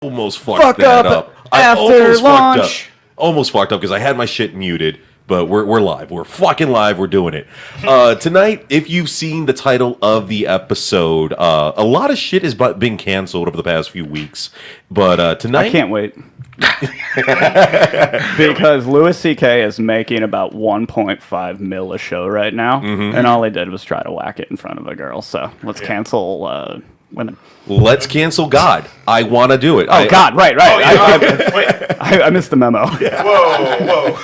almost fucked that up. I after almost launch. fucked up. Almost fucked up because I had my shit muted. But we're live. We're fucking live. We're doing it. Tonight, if you've seen the title of the episode, a lot of shit has been canceled over the past few weeks. But tonight... I can't wait. Because Louis C.K. is making about 1.5 mil a show right now. And all he did was try to whack it in front of a girl. So let's cancel women. Let's cancel God. I want to do it. Oh, God. Right. Oh, yeah. Wait. I missed the memo. Whoa.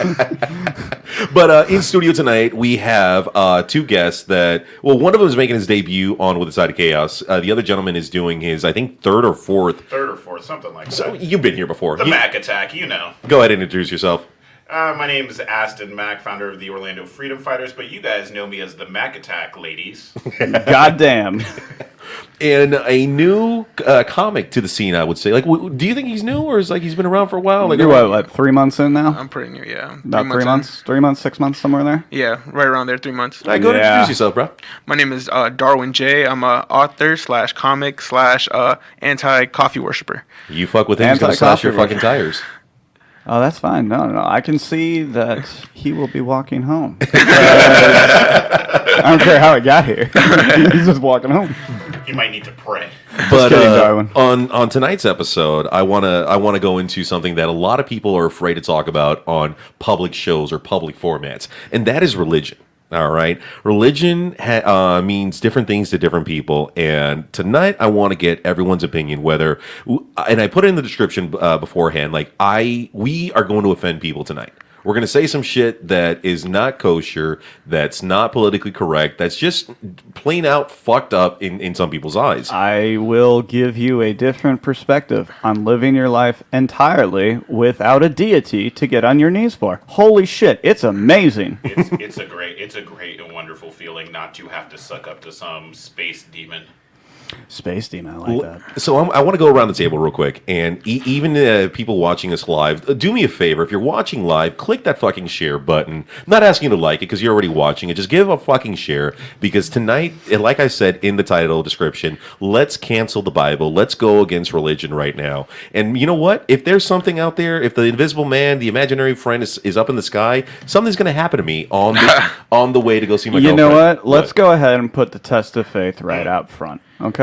But in studio tonight, we have two guests that, well, one of them is making his debut on With the Side of Chaos. The other gentleman is doing his, I think, third or fourth, Something like So that. you've been here before. The Mac Attack, you know. Go ahead and introduce yourself. My name is Aston Mack, founder of the Orlando Freedom Fighters, but you guys know me as the Mac Attack, ladies. Goddamn. And a new comic to the scene, I would say. Like, do you think he's new, or is like he's been around for a while? Like, You're what, 3 months in now? I'm pretty new, yeah. About 3 months? 3 months, 6 months, somewhere in there? Yeah, right around there, 3 months. All right, go ahead and introduce yourself, bro. My name is Darwin J. I'm a author / comic / anti-coffee worshiper. You fuck with him, he's gonna slash your Anti-coffee. fucking tires. Oh, that's fine. No. I can see that he will be walking home. I don't care how he got here. He's just walking home. You might need to pray. But kidding, Darwin. on tonight's episode, I wanna go into something that a lot of people are afraid to talk about on public shows or public formats, and that is religion. All right, religion means different things to different people, and tonight I want to get everyone's opinion. Whether, and I put it in the description beforehand, like we are going to offend people tonight. We're going to say some shit that is not kosher, that's not politically correct, that's just plain out fucked up in some people's eyes. I will give you a different perspective on living your life entirely without a deity to get on your knees for. Holy shit, it's amazing. It's a great and wonderful feeling not to have to suck up to some space demon. Space demon, I like that. So I want to go around the table real quick, and even people watching us live, do me a favor. If you're watching live, click that fucking share button. I'm not asking you to like it because you're already watching it. Just give a fucking share, because tonight, and like I said in the title description, let's cancel the Bible. Let's go against religion right now. And you know what? If there's something out there, if the invisible man, the imaginary friend is up in the sky, something's going to happen to me on the way to go see my You girlfriend. know what? Let's go ahead and put the test of faith right out front. Okay?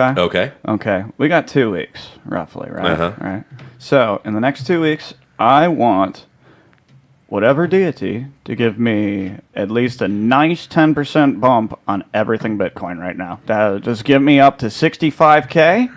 Okay. We got 2 weeks, roughly, right? Uh-huh. Right. So, in the next 2 weeks, I want whatever deity to give me at least a nice 10% bump on everything Bitcoin right now. Just give me up to 65K,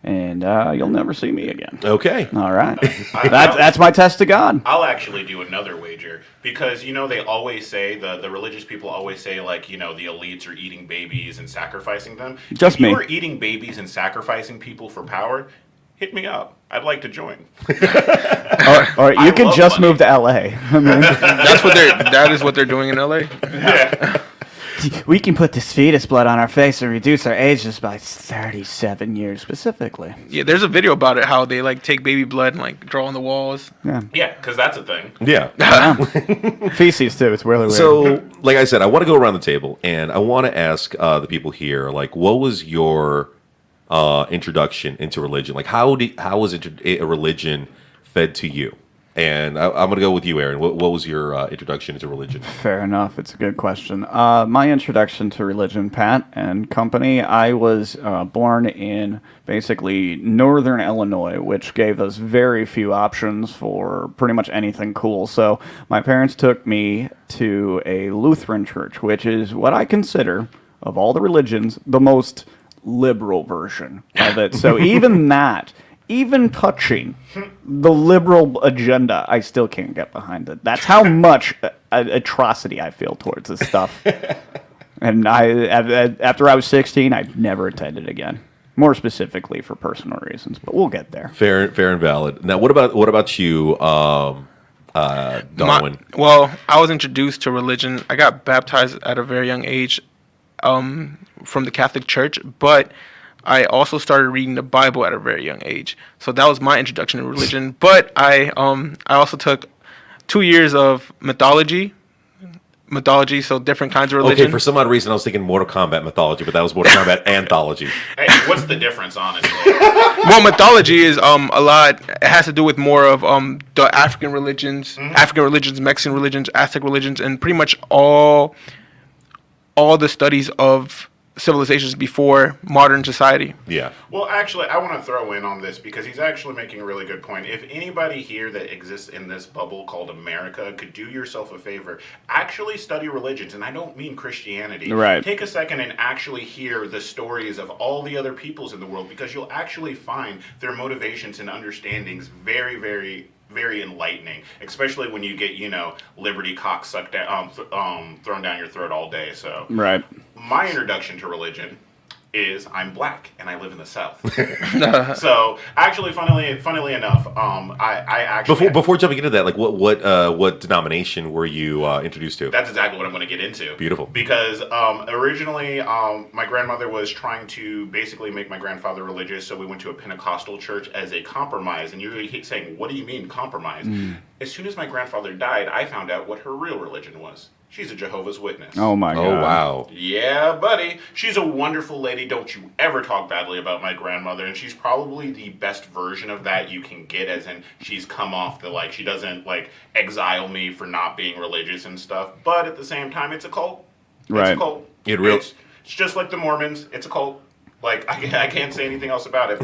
and you'll never see me again. Okay. All right. That's my test to God. I'll actually do another wager because, they always say, the religious people always say, like, the elites are eating babies and sacrificing them. Just if me. you were eating babies and sacrificing people for power, hit me up. I'd like to join. Or you I could love just money. move to LA. I mean, That is what they're doing in LA. Yeah. we can put this fetus blood on our face and reduce our ages by 37 years specifically. Yeah, there's a video about it, how they take baby blood and draw on the walls. Yeah. Yeah, because that's a thing. Yeah. Feces, too. It's really weird. So, like I said, I want to go around the table, and I want to ask the people here, what was your introduction into religion? How was a religion fed to you? And I'm going to go with you, Aaron. What was your introduction into religion? Fair enough. It's a good question. My introduction to religion, Pat and company, I was born in basically northern Illinois, which gave us very few options for pretty much anything cool. So my parents took me to a Lutheran church, which is what I consider, of all the religions, the most liberal version of it. So even touching the liberal agenda, I still can't get behind it. That's how much atrocity I feel towards this stuff. And after I was 16, I never attended again. More specifically for personal reasons, but we'll get there. Fair and valid. Now, what about you, Darwin? I was introduced to religion. I got baptized at a very young age from the Catholic Church, but I also started reading the Bible at a very young age. So that was my introduction to religion. But I also took 2 years of mythology mythology, so different kinds of religion. Okay, for some odd reason, I was thinking Mortal Kombat mythology, but that was Mortal Kombat anthology. Hey, what's the difference, honestly? Well, mythology is a lot. It has to do with more of the African religions, Mexican religions, Aztec religions, and pretty much all the studies of civilizations before modern society. Yeah. Well, actually, I want to throw in on this because he's actually making a really good point. If anybody here that exists in this bubble called America could do yourself a favor, actually study religions, and I don't mean Christianity. Right. Take a second and actually hear the stories of all the other peoples in the world, because you'll actually find their motivations and understandings very, very, very enlightening, especially when you get, liberty cock sucked down, thrown down your throat all day. So, Right. my introduction to religion is I'm black and I live in the South. So, actually, funnily enough, I actually Before jumping into that, like what denomination were you introduced to? That's exactly what I'm going to get into. Beautiful. Because originally, my grandmother was trying to basically make my grandfather religious, so we went to a Pentecostal church as a compromise. And you're saying, what do you mean compromise? As soon as my grandfather died, I found out what her real religion was. She's a Jehovah's Witness. Oh my God. Oh wow. Yeah, buddy. She's a wonderful lady. Don't you ever talk badly about my grandmother. And she's probably the best version of that you can get, as in she's come off the, she doesn't, exile me for not being religious and stuff. But at the same time, it's a cult. Right. It's a cult. It's just like the Mormons. It's a cult. I can't say anything else about it.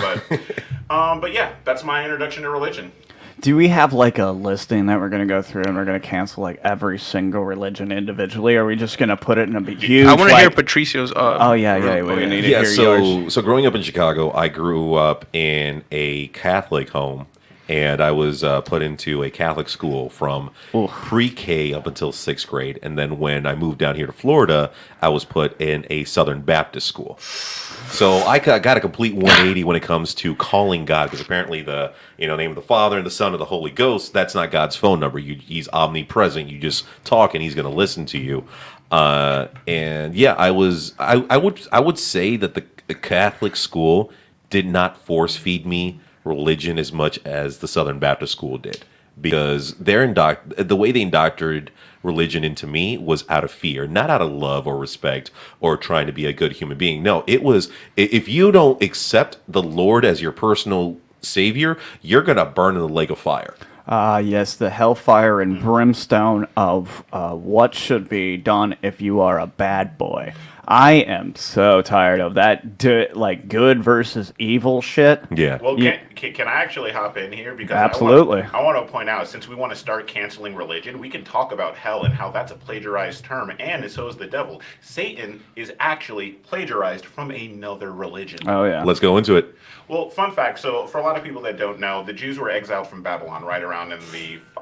But yeah, that's my introduction to religion. Do we have a listing that we're going to go through and we're going to cancel every single religion individually? Or are we just going to put it in a huge? I want to hear Patricio's. Oh yeah. We need to hear yours. So growing up in Chicago, I grew up in a Catholic home, and I was put into a Catholic school from pre-K up until 6th grade, and then when I moved down here to Florida, I was put in a Southern Baptist school. So I got a complete 180 when it comes to calling God, because apparently the name of the Father and the Son and the Holy Ghost, that's not God's phone number. He's omnipresent. You just talk and he's going to listen to you. And yeah, I would say that the Catholic school did not force feed me religion as much as the Southern Baptist school did, because the way they indoctrinated religion into me was out of fear, not out of love or respect or trying to be a good human being. No, it was, if you don't accept the Lord as your personal savior, you're gonna burn in the lake of fire. Yes, the hellfire and brimstone of what should be done if you are a bad boy. I am so tired of that, good versus evil shit. Yeah. Well, can I actually hop in here? Because absolutely. I want to point out, since we want to start canceling religion, we can talk about hell and how that's a plagiarized term, and so is the devil. Satan is actually plagiarized from another religion. Oh, yeah. Let's go into it. Well, fun fact, so for a lot of people that don't know, the Jews were exiled from Babylon right around in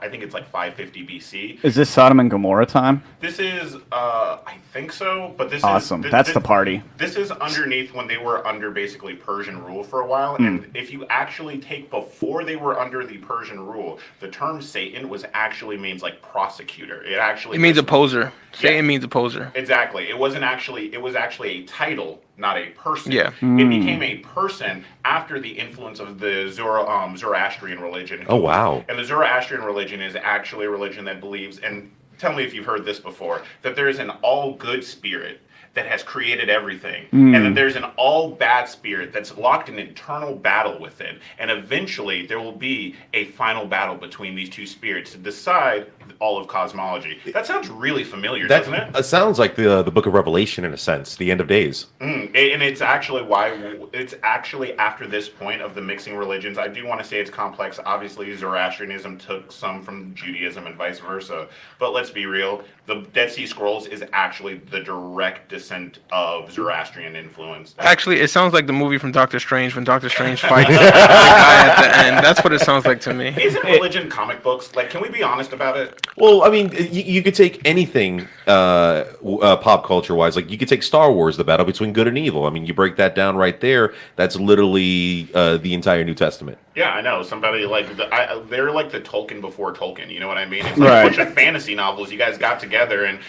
I think it's 550 BC. Is this Sodom and Gomorrah time? This is, I think so, but this awesome. is... That's the party. This is underneath when they were under basically Persian rule for a while, and if you actually take before they were under the Persian rule, the term Satan actually means prosecutor. It means opposer. Yeah. Satan means opposer. Exactly. It was actually a title, not a person. Yeah. It became a person after the influence of the Zoroastrian religion. Oh, wow. And the Zoroastrian religion is actually a religion that believes, and tell me if you've heard this before, that there is an all-good spirit that has created everything, and that there's an all-bad spirit that's locked in eternal battle within, and eventually there will be a final battle between these two spirits to decide all of cosmology. That sounds really familiar, doesn't it? It sounds like the Book of Revelation in a sense, the end of days. And it's actually after this point of the mixing religions. I do want to say it's complex. Obviously, Zoroastrianism took some from Judaism and vice versa. But let's be real, the Dead Sea Scrolls is actually the direct descent of Zoroastrian influence. Actually, it sounds like the movie from Doctor Strange when Doctor Strange fights the guy at the end. That's what it sounds like to me. Isn't religion comic books? Can we be honest about it? Well, I mean, you could take anything pop culture-wise. You could take Star Wars, the battle between good and evil. I mean, you break that down right there. That's literally the entire New Testament. Yeah, I know. Somebody they're like the Tolkien before Tolkien. You know what I mean? It's right. A bunch of fantasy novels. You guys got together in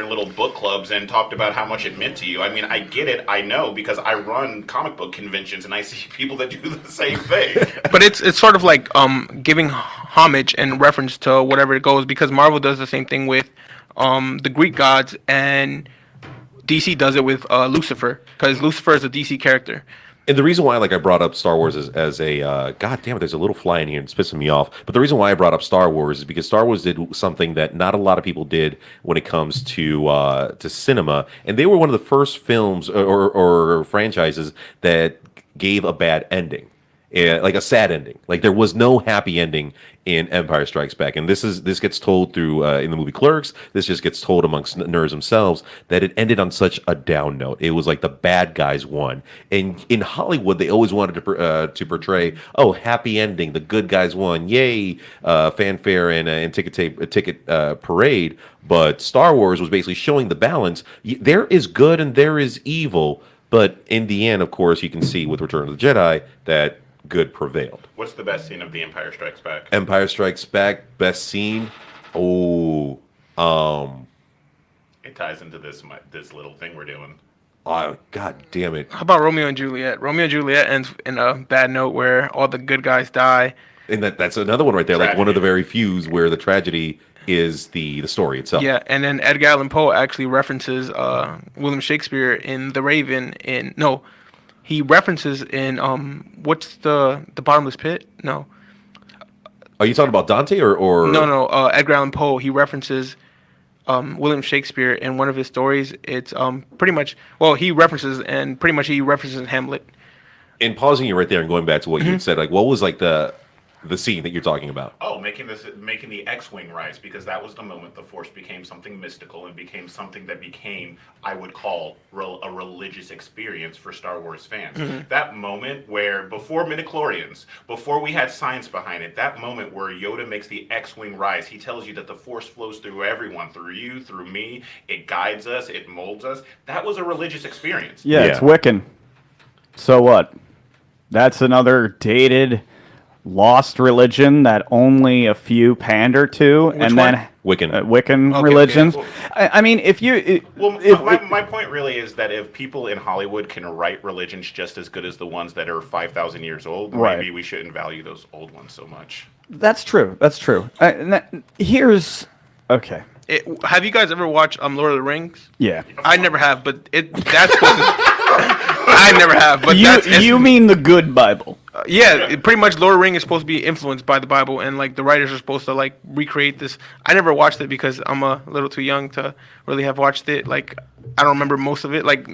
little book clubs and talked about how much it meant to you. I mean, I get it. I know, because I run comic book conventions and I see people that do the same thing. But it's sort of like giving homage and reference to whatever it goes, because Marvel does the same thing with the Greek gods, and DC does it with Lucifer, because Lucifer is a DC character. And the reason why, like, I brought up Star Wars as a God damn it, there's a little fly in here and it's pissing me off. But the reason why I brought up Star Wars is because Star Wars did something that not a lot of people did when it comes to cinema, and they were one of the first films or franchises that gave a bad ending. Like a sad ending. Like there was no happy ending in Empire Strikes Back, and this gets told through in the movie Clerks. This just gets told amongst nerds themselves that it ended on such a down note. It was like the bad guys won, and in Hollywood they always wanted to portray, oh, happy ending, the good guys won, yay, fanfare and ticket parade. But Star Wars was basically showing the balance. There is good and there is evil, but in the end, of course, you can see with Return of the Jedi that good prevailed. What's the best scene of The Empire Strikes Back? Empire Strikes Back, best scene. Oh, It ties into this little thing we're doing. God damn it! How about Romeo and Juliet? Romeo and Juliet ends in a bad note where all the good guys die. And that's another one right there. Like one of the very few where the tragedy is the story itself. Yeah, and then Edgar Allan Poe actually references William Shakespeare in The Raven. He references in what's the Bottomless Pit? No. Are you talking about Dante or? No. Edgar Allan Poe. He references William Shakespeare in one of his stories. It's pretty much he references Hamlet. In pausing you right there and going back to what you had said, like what was like the scene that you're talking about? Oh, making the X-wing rise, because that was the moment the Force became something mystical and became something that became, I would call, a religious experience for Star Wars fans. That moment where, before midichlorians, before we had science behind it, that moment where Yoda makes the X-wing rise, he tells you that the Force flows through everyone, through you, through me, it guides us, it molds us. That was a religious experience. Yeah, it's Wiccan. So what? That's another dated, lost religion that only a few pander to. Which and one? then Wiccan. Okay, religions. okay. I mean, if you... My point really is that if people in Hollywood can write religions just as good as the ones that are 5,000 years old, Right. maybe we shouldn't value those old ones so much. That's true. Here's... Okay. Have you guys ever watched Lord of the Rings? Yeah. I never have, but that's supposed to... I never have, but You mean the good Bible? Pretty much Lord of the Rings is supposed to be influenced by the Bible, and like the writers are supposed to like recreate this. I never watched it because I'm a little too young to really have watched it. Like I don't remember most of it. Like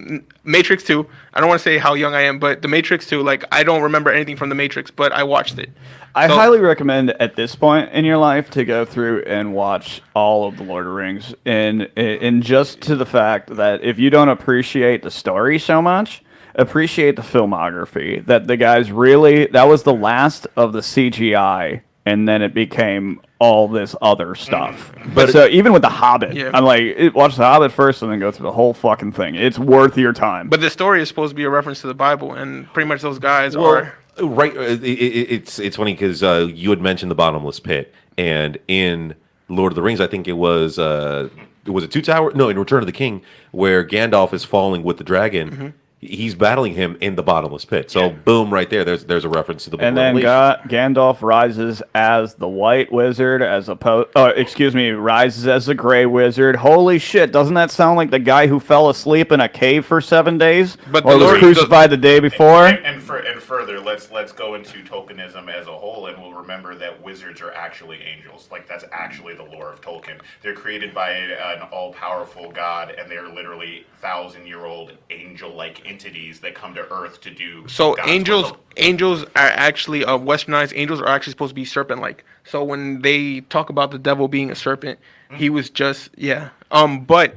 Matrix 2, I don't want to say how young I am, but the Matrix 2, like I don't remember anything from the Matrix, but I watched it. I highly recommend at this point in your life to go through and watch all of the Lord of the Rings, and just to the fact that if you don't appreciate the story so much, appreciate the filmography. That the guys really, that was the last of the CGI, and then it became all this other stuff. But so even with The Hobbit, Yeah. I'm like, watch The Hobbit first and then go through the whole fucking thing. It's worth your time. But the story is supposed to be a reference to the Bible, and pretty much those guys are. Right. It's funny because you had mentioned the bottomless pit, and in Lord of the Rings, I think it was a Two Towers? No, in Return of the King, where Gandalf is falling with the dragon. He's battling him in the bottomless pit. So boom, right there. There's a reference to the book And of then Revelation. Gandalf rises as the White Wizard, rises as the Gray Wizard. Holy shit! Doesn't that sound like the guy who fell asleep in a cave for 7 days, But or the was Lord- crucified the day before? And further, let's go into Tolkienism as a whole, and we'll remember that wizards are actually angels. Like that's actually the lore of Tolkien. They're created by an all-powerful god, and they're literally 1,000-year-old angel-like entities that come to Earth to do. So God's angels will. are actually westernized. Angels are actually supposed to be serpent-like. So when they talk about the devil being a serpent, he was just But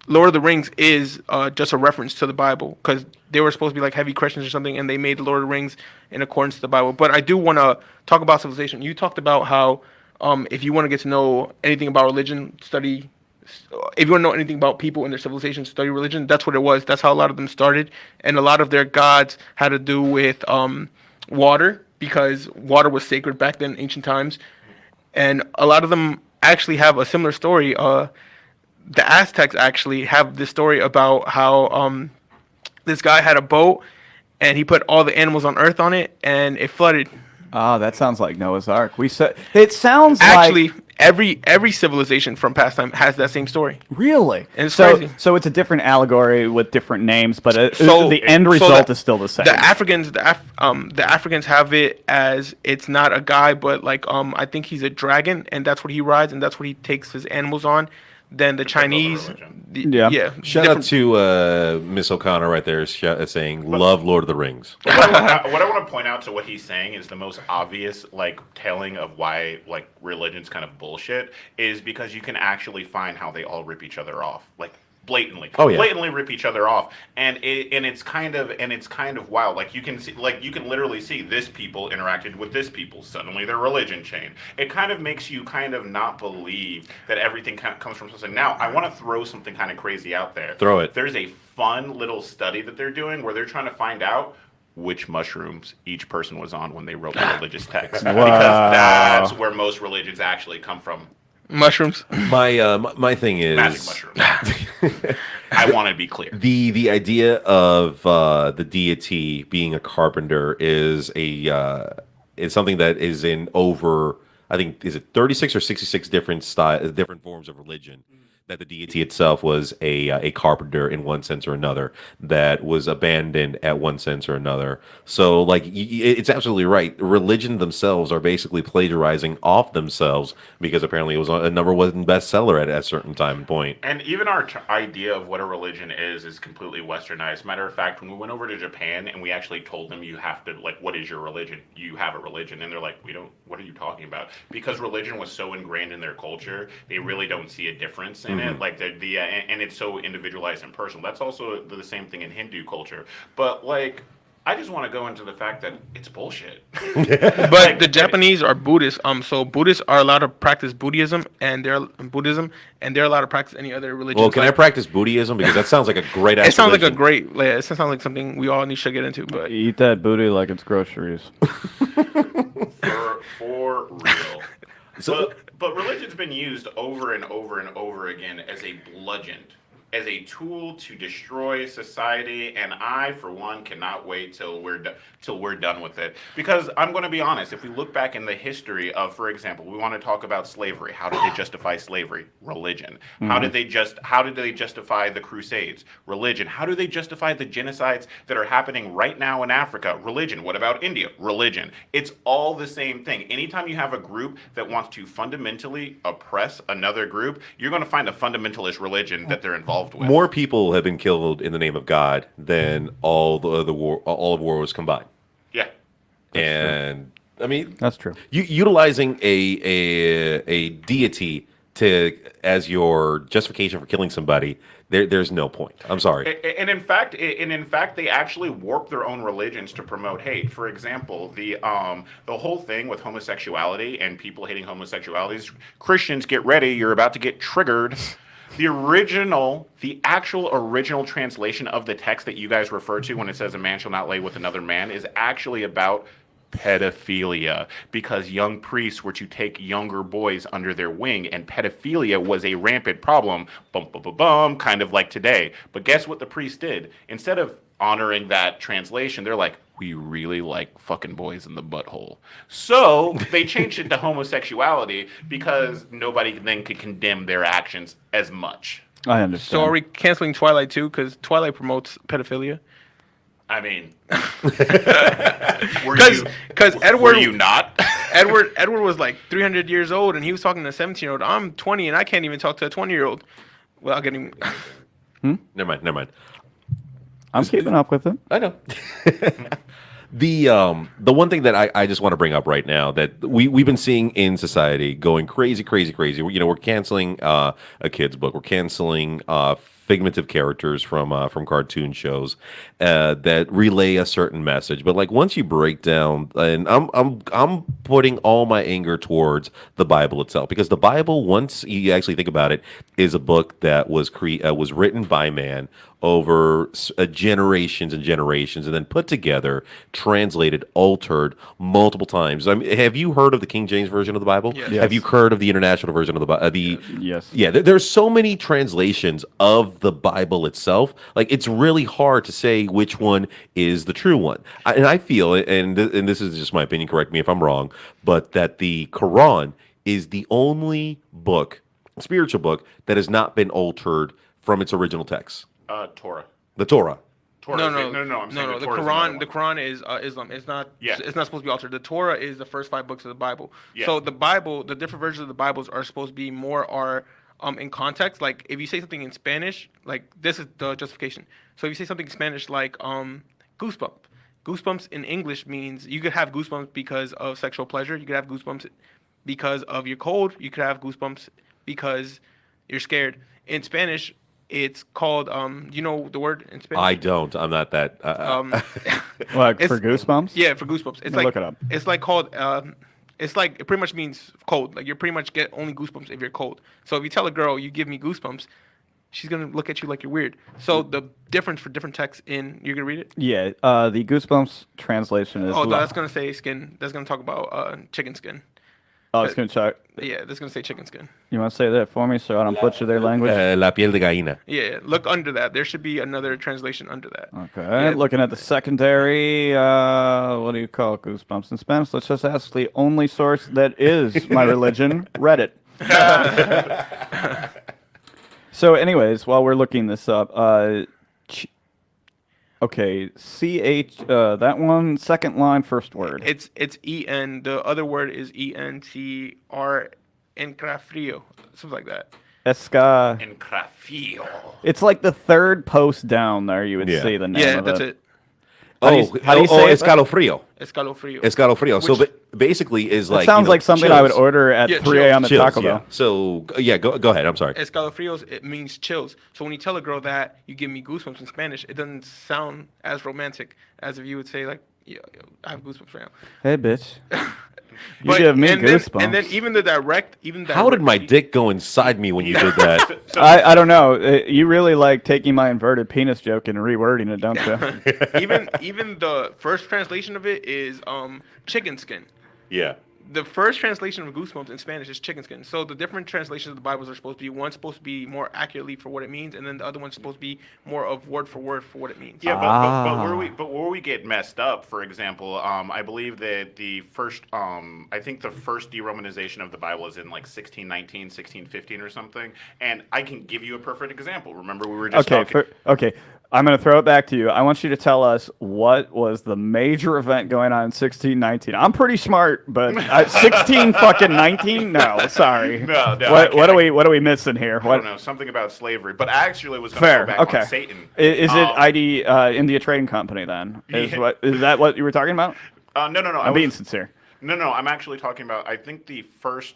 Lord of the Rings is just a reference to the Bible because they were supposed to be like heavy Christians or something, and they made the Lord of the Rings in accordance to the Bible. But I do want to talk about civilization. You talked about how if you want to get to know anything about religion, study. If you want to know anything about people and their civilization, study religion. That's what it was. That's how a lot of them started, and a lot of their gods had to do with water because water was sacred back then in ancient times, and a lot of them actually have a similar story. The Aztecs actually have this story about how this guy had a boat and he put all the animals on Earth on it and it flooded. Ah, that sounds like Noah's Ark. It sounds Actually, like every civilization from past time has that same story. Really? And it's so, crazy. so it's a different allegory with different names, but So- the end so result the- is still the same. The Africans, the Africans have it as it's not a guy, but like I think he's a dragon, and that's what he rides, and that's what he takes his animals on. Then the Chinese, religion. Yeah. Shout out to Miss O'Connor right there saying, love Lord of the Rings. What I want to point out to what he's saying is the most obvious, like, telling of why, like, religion's kind of bullshit is because you can actually find how they all rip each other off, like, blatantly. Oh, yeah. Blatantly rip each other off, and it's kind of wild. Like, you can see, like, you can literally see this people interacted with this people. Suddenly, their religion changed. It kind of makes you kind of not believe that everything kind of comes from something. Now, I want to throw something kind of crazy out there. Throw it. There's a fun little study that they're doing where they're trying to find out which mushrooms each person was on when they wrote the religious text. Because that's where most religions actually come from. mushrooms. My thing is Magic mushrooms. I want to be clear. the idea of the deity being a carpenter is something that is in over, I think, is it 36 or 66 different forms of religion. That the deity itself was a carpenter in one sense or another, that was abandoned at one sense or another. So, like, it's absolutely right. Religion themselves are basically plagiarizing off themselves because apparently it was a number one bestseller at a certain time and point. And even our idea of what a religion is completely westernized. Matter of fact, when we went over to Japan and we actually told them you have to, like, what is your religion? You have a religion. And they're like, we don't, what are you talking about? Because religion was so ingrained in their culture, they really don't see a difference in it. Like, and it's so individualized and personal. That's also the same thing in Hindu culture. But, like, I just want to go into the fact that it's bullshit. But the Japanese are Buddhists. So Buddhists are allowed to practice Buddhism, and they're allowed to practice any other religion. Well, can I practice Buddhism? Because that sounds like a great It sounds like a religion. great. It sounds like something we all should get into. But Eat that booty like it's groceries. For real. But religion's been used over and over and over again as a bludgeon, as a tool to destroy society, and I, for one, cannot wait till we're done with it. Because I'm going to be honest, if we look back in the history of, for example, we want to talk about slavery. How did they justify slavery? Religion. How did they justify the Crusades? Religion. How do they justify the genocides that are happening right now in Africa? Religion. What about India? Religion. It's all the same thing. Anytime you have a group that wants to fundamentally oppress another group, you're going to find a fundamentalist religion that they're involved with. More people have been killed in the name of God than all of wars combined. Yeah. And I mean, That's true. Utilizing a deity as your justification for killing somebody, there's no point. I'm sorry. And in fact, they actually warp their own religions to promote hate. For example, the whole thing with homosexuality and people hating homosexuality. Christians, get ready. You're about to get triggered. The actual original translation of the text that you guys refer to when it says a man shall not lay with another man is actually about pedophilia, because young priests were to take younger boys under their wing, and pedophilia was a rampant problem, kind of like today. But guess what the priest did? Instead of honoring that translation, they're like, we really like fucking boys in the butthole. So they changed it to homosexuality because nobody then could condemn their actions as much. I understand. so are we canceling Twilight too? Because Twilight promotes pedophilia. I mean, Because were Edward you not? Edward was like 300 years old, and he was talking to a 17-year-old. I'm 20, and I can't even talk to a 20-year-old without getting. Never mind. I'm keeping up with it. I know. The one thing that I just want to bring up right now that we've been seeing in society going crazy. We're canceling a kid's book. We're canceling figmentative characters from cartoon shows that relay a certain message. But like once you break down, and I'm putting all my anger towards the Bible itself, because the Bible, once you actually think about it, is a book that was written by man over generations and generations, and then put together, translated, altered multiple times. I mean, have you heard of the King James version of the Bible? Yes. Have you heard of the International version of the Bible? Yes. Yeah, there's so many translations of the Bible itself. Like, it's really hard to say which one is the true one. And I feel, and this is just my opinion, correct me if I'm wrong, but that the Quran is the only book, spiritual book, that has not been altered from its original text? Torah. The Torah. Torah. No, is no, the- no. I'm saying no. the The Torah is another Quran, one. the Quran is Islam. It's not. Yeah. It's not supposed to be altered. The Torah is the first 5 books of the Bible. Yeah. So the Bible, the different versions of the Bibles are supposed to be more in context. Like if you say something in Spanish, like this is the justification. So if you say something in Spanish like goosebump, goosebumps in English means you could have goosebumps because of sexual pleasure. You could have goosebumps because of your cold. You could have goosebumps because you're scared. In Spanish, it's called you know the word in Spanish. I don't. I'm not that. Like It's- for goosebumps? Yeah, for goosebumps. It's me like look it up. It's like called. It's like it pretty much means cold. Like you pretty much get only goosebumps if you're cold. So if you tell a girl you give me goosebumps, she's gonna look at you like you're weird. So the difference for different texts in you're gonna read it. Yeah, the Goosebumps translation is. Oh, no, that's gonna say skin. That's gonna talk about chicken skin. Oh, it's gonna check. Yeah, that's gonna say chicken skin. You want to say that for me so I don't butcher their language? La piel de gallina. Yeah, look under that. There should be another translation under that. Okay, Yeah. looking at the secondary, what do you call it? Goosebumps in Spanish? Let's just ask the only source that is my religion, Reddit. So, anyways, while we're looking this up, okay, that one, second line, first word. It's en. The other word is entr encrafrio, something like that. Esca. And Crafio. It's like the third post down there. You would Yeah. see the name Yeah, of that's it. it. How do you say it? escalofrío. Escalofrio. Escalofrío. So Which- basically is It like sounds like something I would chills. order at Yeah, 3 a.m. at Chills, Taco yeah. Bell. So yeah, go ahead. I'm sorry. Escalofrios, it means chills. So when you tell a girl that you give me goosebumps in Spanish, it doesn't sound as romantic as if you would say like, yeah, I have goosebumps right now. Hey, bitch. You But- give me and goosebumps. and then even the direct, How did my dick go inside me when you did that? I don't know. You really like taking my inverted penis joke and rewording it, don't you? even the first translation of it is chicken skin. Yeah. The first translation of goosebumps in Spanish is chicken skin. So the different translations of the Bibles are supposed to be one's supposed to be more accurately for what it means, and then the other one's supposed to be more of word for what it means. Yeah, Ah. but where we get messed up, for example, I believe that the first, I think the first de-Romanization of the Bible is in like 1619, 1615 or something. And I can give you a perfect example. Remember, we were just talking. Okay. I'm going to throw it back to you. I want you to tell us what was the major event going on in 1619. I'm pretty smart, but 16 fucking 19? No, sorry. No, What are we missing here? I What? don't know, something about slavery. But I actually was going to Fair. go back Okay. on Satan. Is it Um, ID India Trading Company then? Is that what you were talking about? No. I'm being sincere. No, I'm actually talking about. I think the first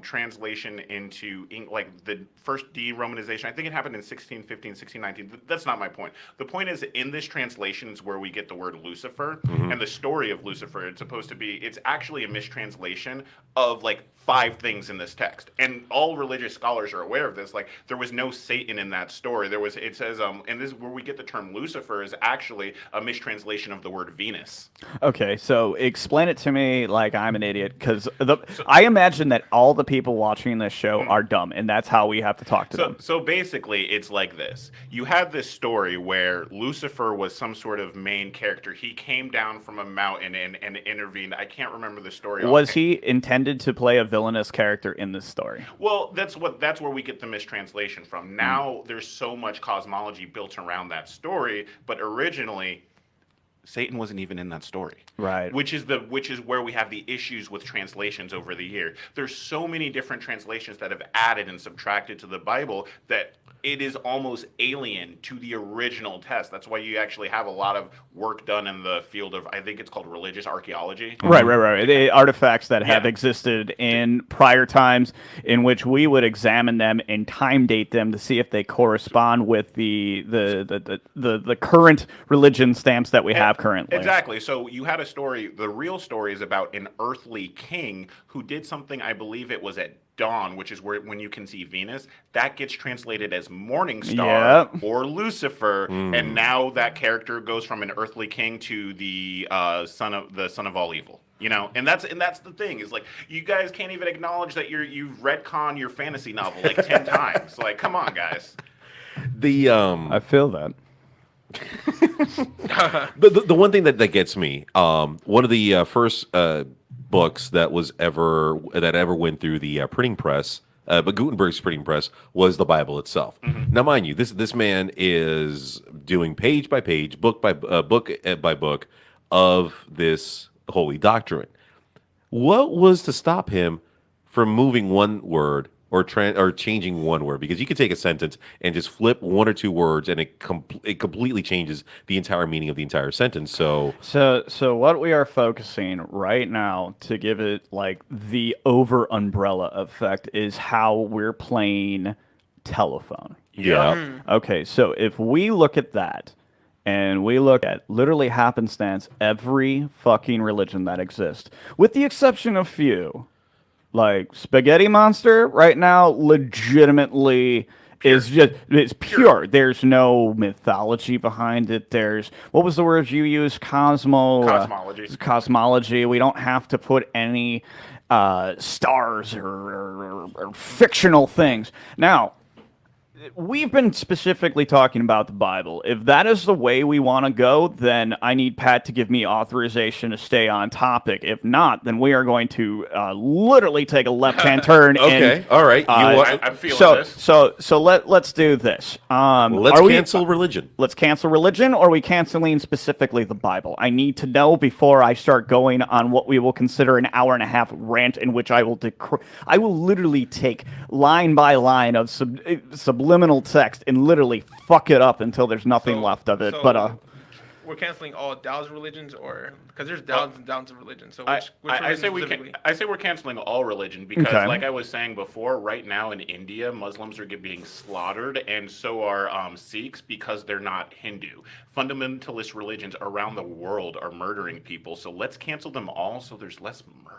translation into like the first de-Romanization. I think it happened in 1615, 1619. That's not my point. The point is, in this translation is where we get the word Lucifer and the story of Lucifer. It's supposed to be. It's actually a mistranslation of like 5 things in this text, and all religious scholars are aware of this. Like there was no Satan in that story. There was. It says, and this is where we get the term Lucifer is actually a mistranslation of the word Venus. Okay, so explain it to me like I'm an idiot, because I imagine that all the people watching this show are dumb, and that's how we have to talk to them. So basically, it's like this. You had this story where Lucifer was some sort of main character. He came down from a mountain and intervened. I can't remember the story. Was offhand. he intended to play a villainous character in this story? Well, that's where we get the mistranslation from. Now there's so much cosmology built around that story, but originally Satan wasn't even in that story. Right. Which is where we have the issues with translations over the year. There's so many different translations that have added and subtracted to the Bible that it is almost alien to the original text. That's why you actually have a lot of work done in the field of, I think it's called religious archaeology. Right. The artifacts that have Yeah. existed in prior times, in which we would examine them and time date them to see if they correspond with the current religion stamps that we have currently. Exactly. So you had a story. The real story is about an earthly king who did something. I believe it was at dawn, which is when you can see Venus. That gets translated as morning star Yep. or Lucifer, and now that character goes from an earthly king to the son of all evil. You know, and that's the thing is like you guys can't even acknowledge that you've retconned your fantasy novel like 10 times. Like, come on, guys. I feel that. The one thing that gets me, one of the first books that ever went through the printing press. But Gutenberg's printing press was the Bible itself. Now, mind you, this man is doing page by page, book by book of this holy doctrine. What was to stop him from moving one word or changing one word? Because you could take a sentence and just flip one or two words, and it completely changes the entire meaning of the entire sentence. So So what we are focusing right now to give it like the over umbrella effect is how we're playing telephone. yeah, Okay, so if we look at that and we look at literally happenstance every fucking religion that exists, with the exception of few, like Spaghetti Monster right now legitimately is just it's pure. There's no mythology behind it. There's what was the word you used? Cosmology. Cosmology. We don't have to put any stars or fictional things. Now, we've been specifically talking about the Bible. If that is the way we want to go, then I need Pat to give me authorization to stay on topic. If not, then we are going to literally take a left-hand turn. okay, and, all right. I'm feeling so, this. so let's do this. Let's are we- cancel religion. Let's cancel religion, or are we canceling specifically the Bible? I need to know before I start going on what we will consider an hour and a half rant in which I will I will literally take line by line of subliminal text and literally fuck it up until there's nothing left of it. But we're canceling all Taoist religions, or because there's Taoist and Taoist religions. So I which say religion I say we're canceling all religion because, Okay. like I was saying before, right now in India, Muslims are being slaughtered, and so are Sikhs because they're not Hindu. Fundamentalist religions around the world are murdering people, so let's cancel them all so there's less murder.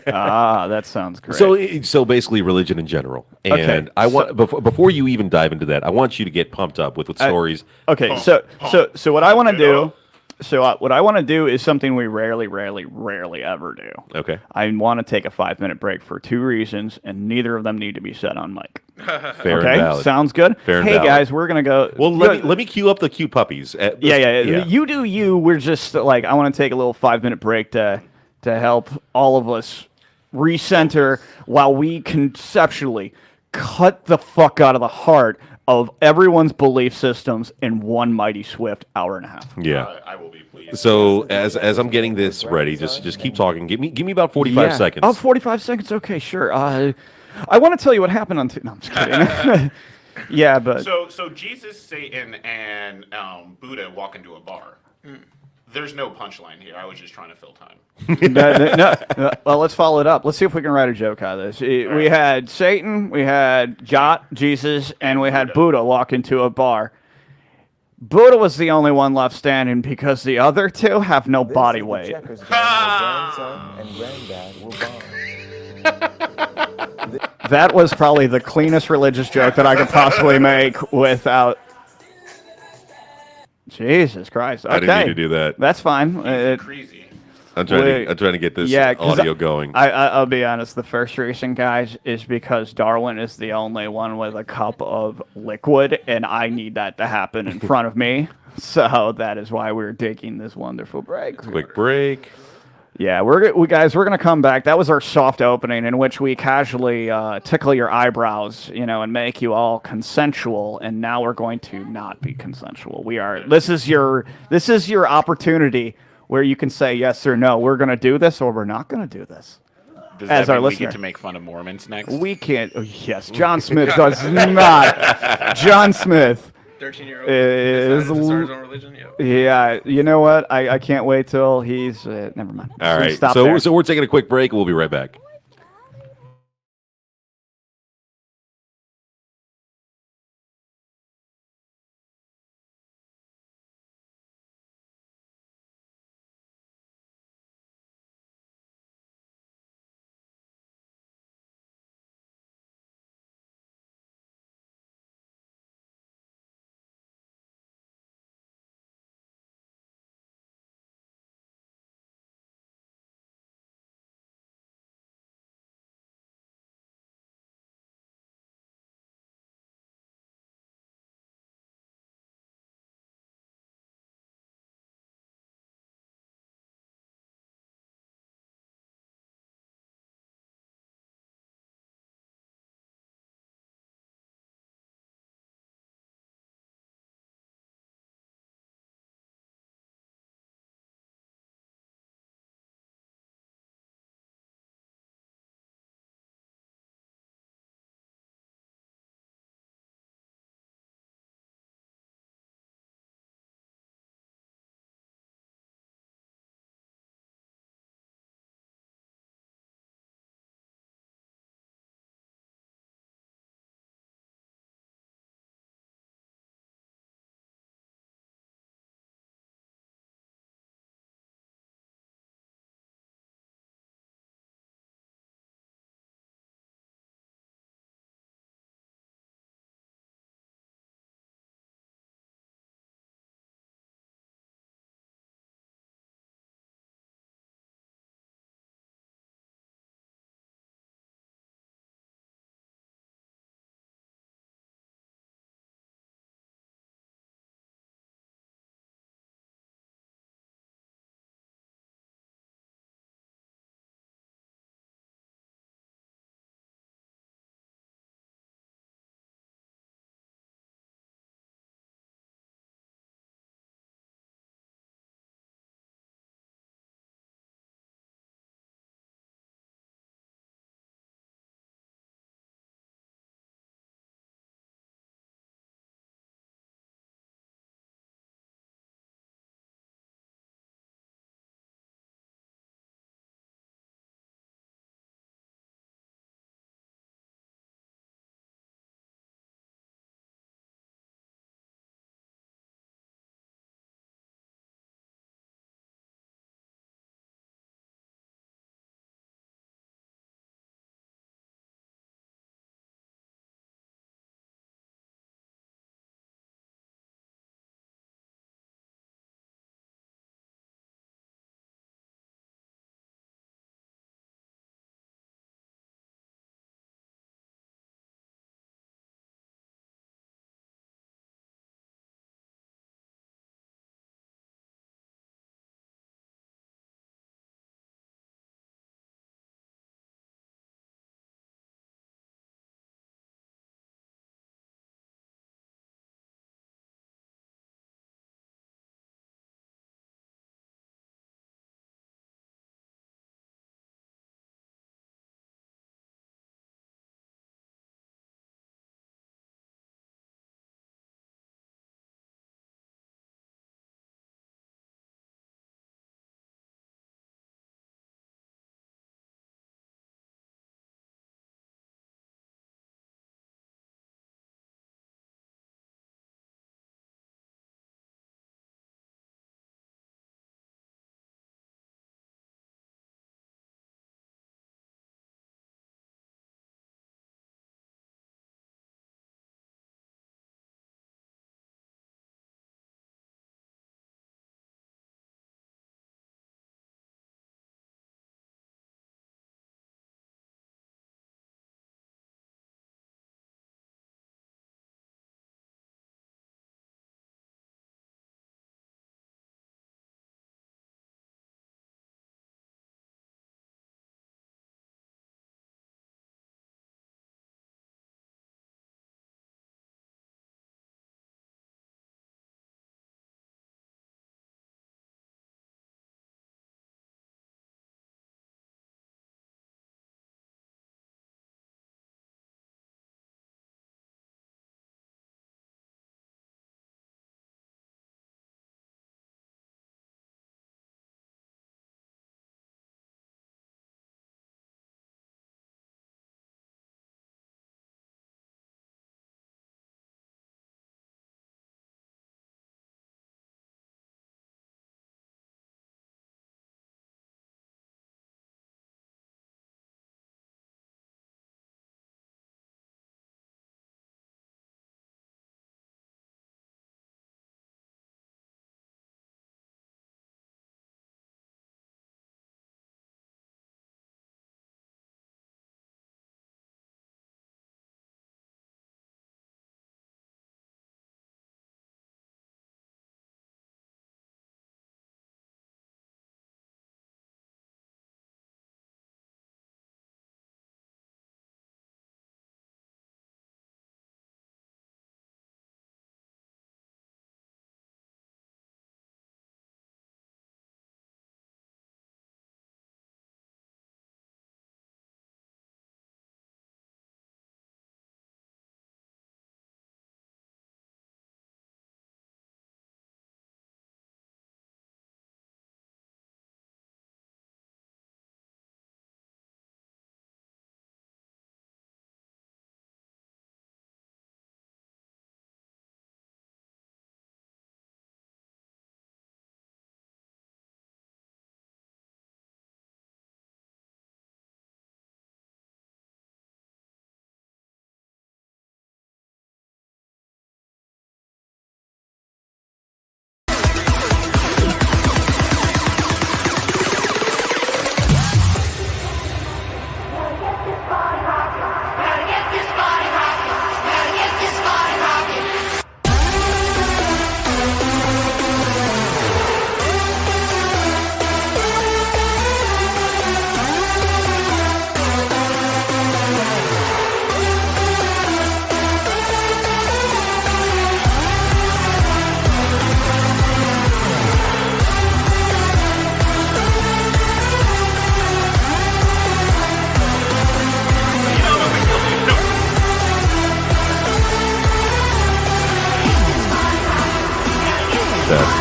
that sounds great. So basically, religion in general. And Okay, I want before you even dive into that, I want you to get pumped up with stories. Okay, so what I want to do, what I want to do is something we rarely ever do. Okay, I want to take a 5-minute break for two reasons, and neither of them need to be said on mic. fair Okay, and valid. sounds good. Fair and hey valid. guys, we're gonna go. Well, let me cue up the cute puppies. Yeah. You do you. We're just like I want to take a little 5-minute break to help all of us recenter while we conceptually cut the fuck out of the heart of everyone's belief systems in one mighty swift hour and a half. Yeah. I will be pleased. So as I'm getting this ready, just keep talking. Give me about 45 seconds. Oh, 45 seconds. Okay, sure. I want to tell you what happened on. No, I'm just kidding. Yeah, but So Jesus, Satan, and Buddha walk into a bar. There's no punchline here. I was just trying to fill time. no. Well, let's follow it up. Let's see if we can write a joke out of this. We had Satan, we had Jesus, and we had Buddha walk into a bar. Buddha was the only one left standing because the other two have no body weight. Checkers game where grandson and granddad were born. That was probably the cleanest religious joke that I could possibly make without. Jesus Christ! Okay. I didn't mean to do that. That's fine. Crazy. I'm trying to get this 'cause audio going. I'll be honest. The first reason, guys, is because Darwin is the only one with a cup of liquid, and I need that to happen in front of me. So that is why we're taking this wonderful break. Quick break. Yeah, we're gonna come back. That was our soft opening in which we casually tickle your eyebrows, and make you all consensual. And now we're going to not be consensual. This is your opportunity where you can say yes or no. We're gonna do this or we're not gonna do this. Does As that our mean we listener. get to make fun of Mormons next? We can't. Oh, yes, John Smith does not. John Smith. 13-year-old Is decided to start his own religion. Yeah. Yeah, you know what? I can't wait till he's. Never mind. All right. Stop So there. so we're taking a quick break. We'll be right back.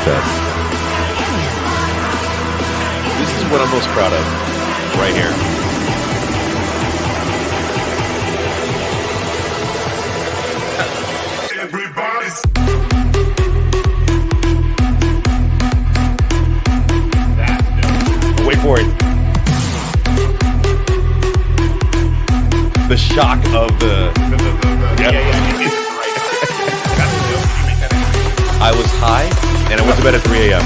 said. This is what I'm most proud of, right here. Wait for it. The shock of the. Yep. I was high, and I went to bed at 3 a.m.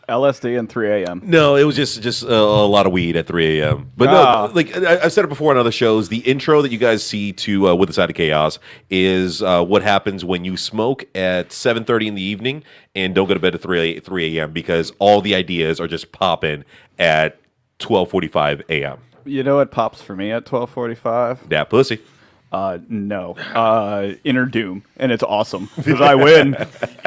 LSD and 3 a.m. No, it was just a lot of weed at 3 a.m. But no, like I've said it before on other shows, the intro that you guys see to With the Side of Chaos is what happens when you smoke at 7:30 in the evening and don't go to bed at 3 a.m. because all the ideas are just popping at 12:45 a.m. You know what pops for me at 12:45? That pussy. No. Inner Doom, and it's awesome because I win.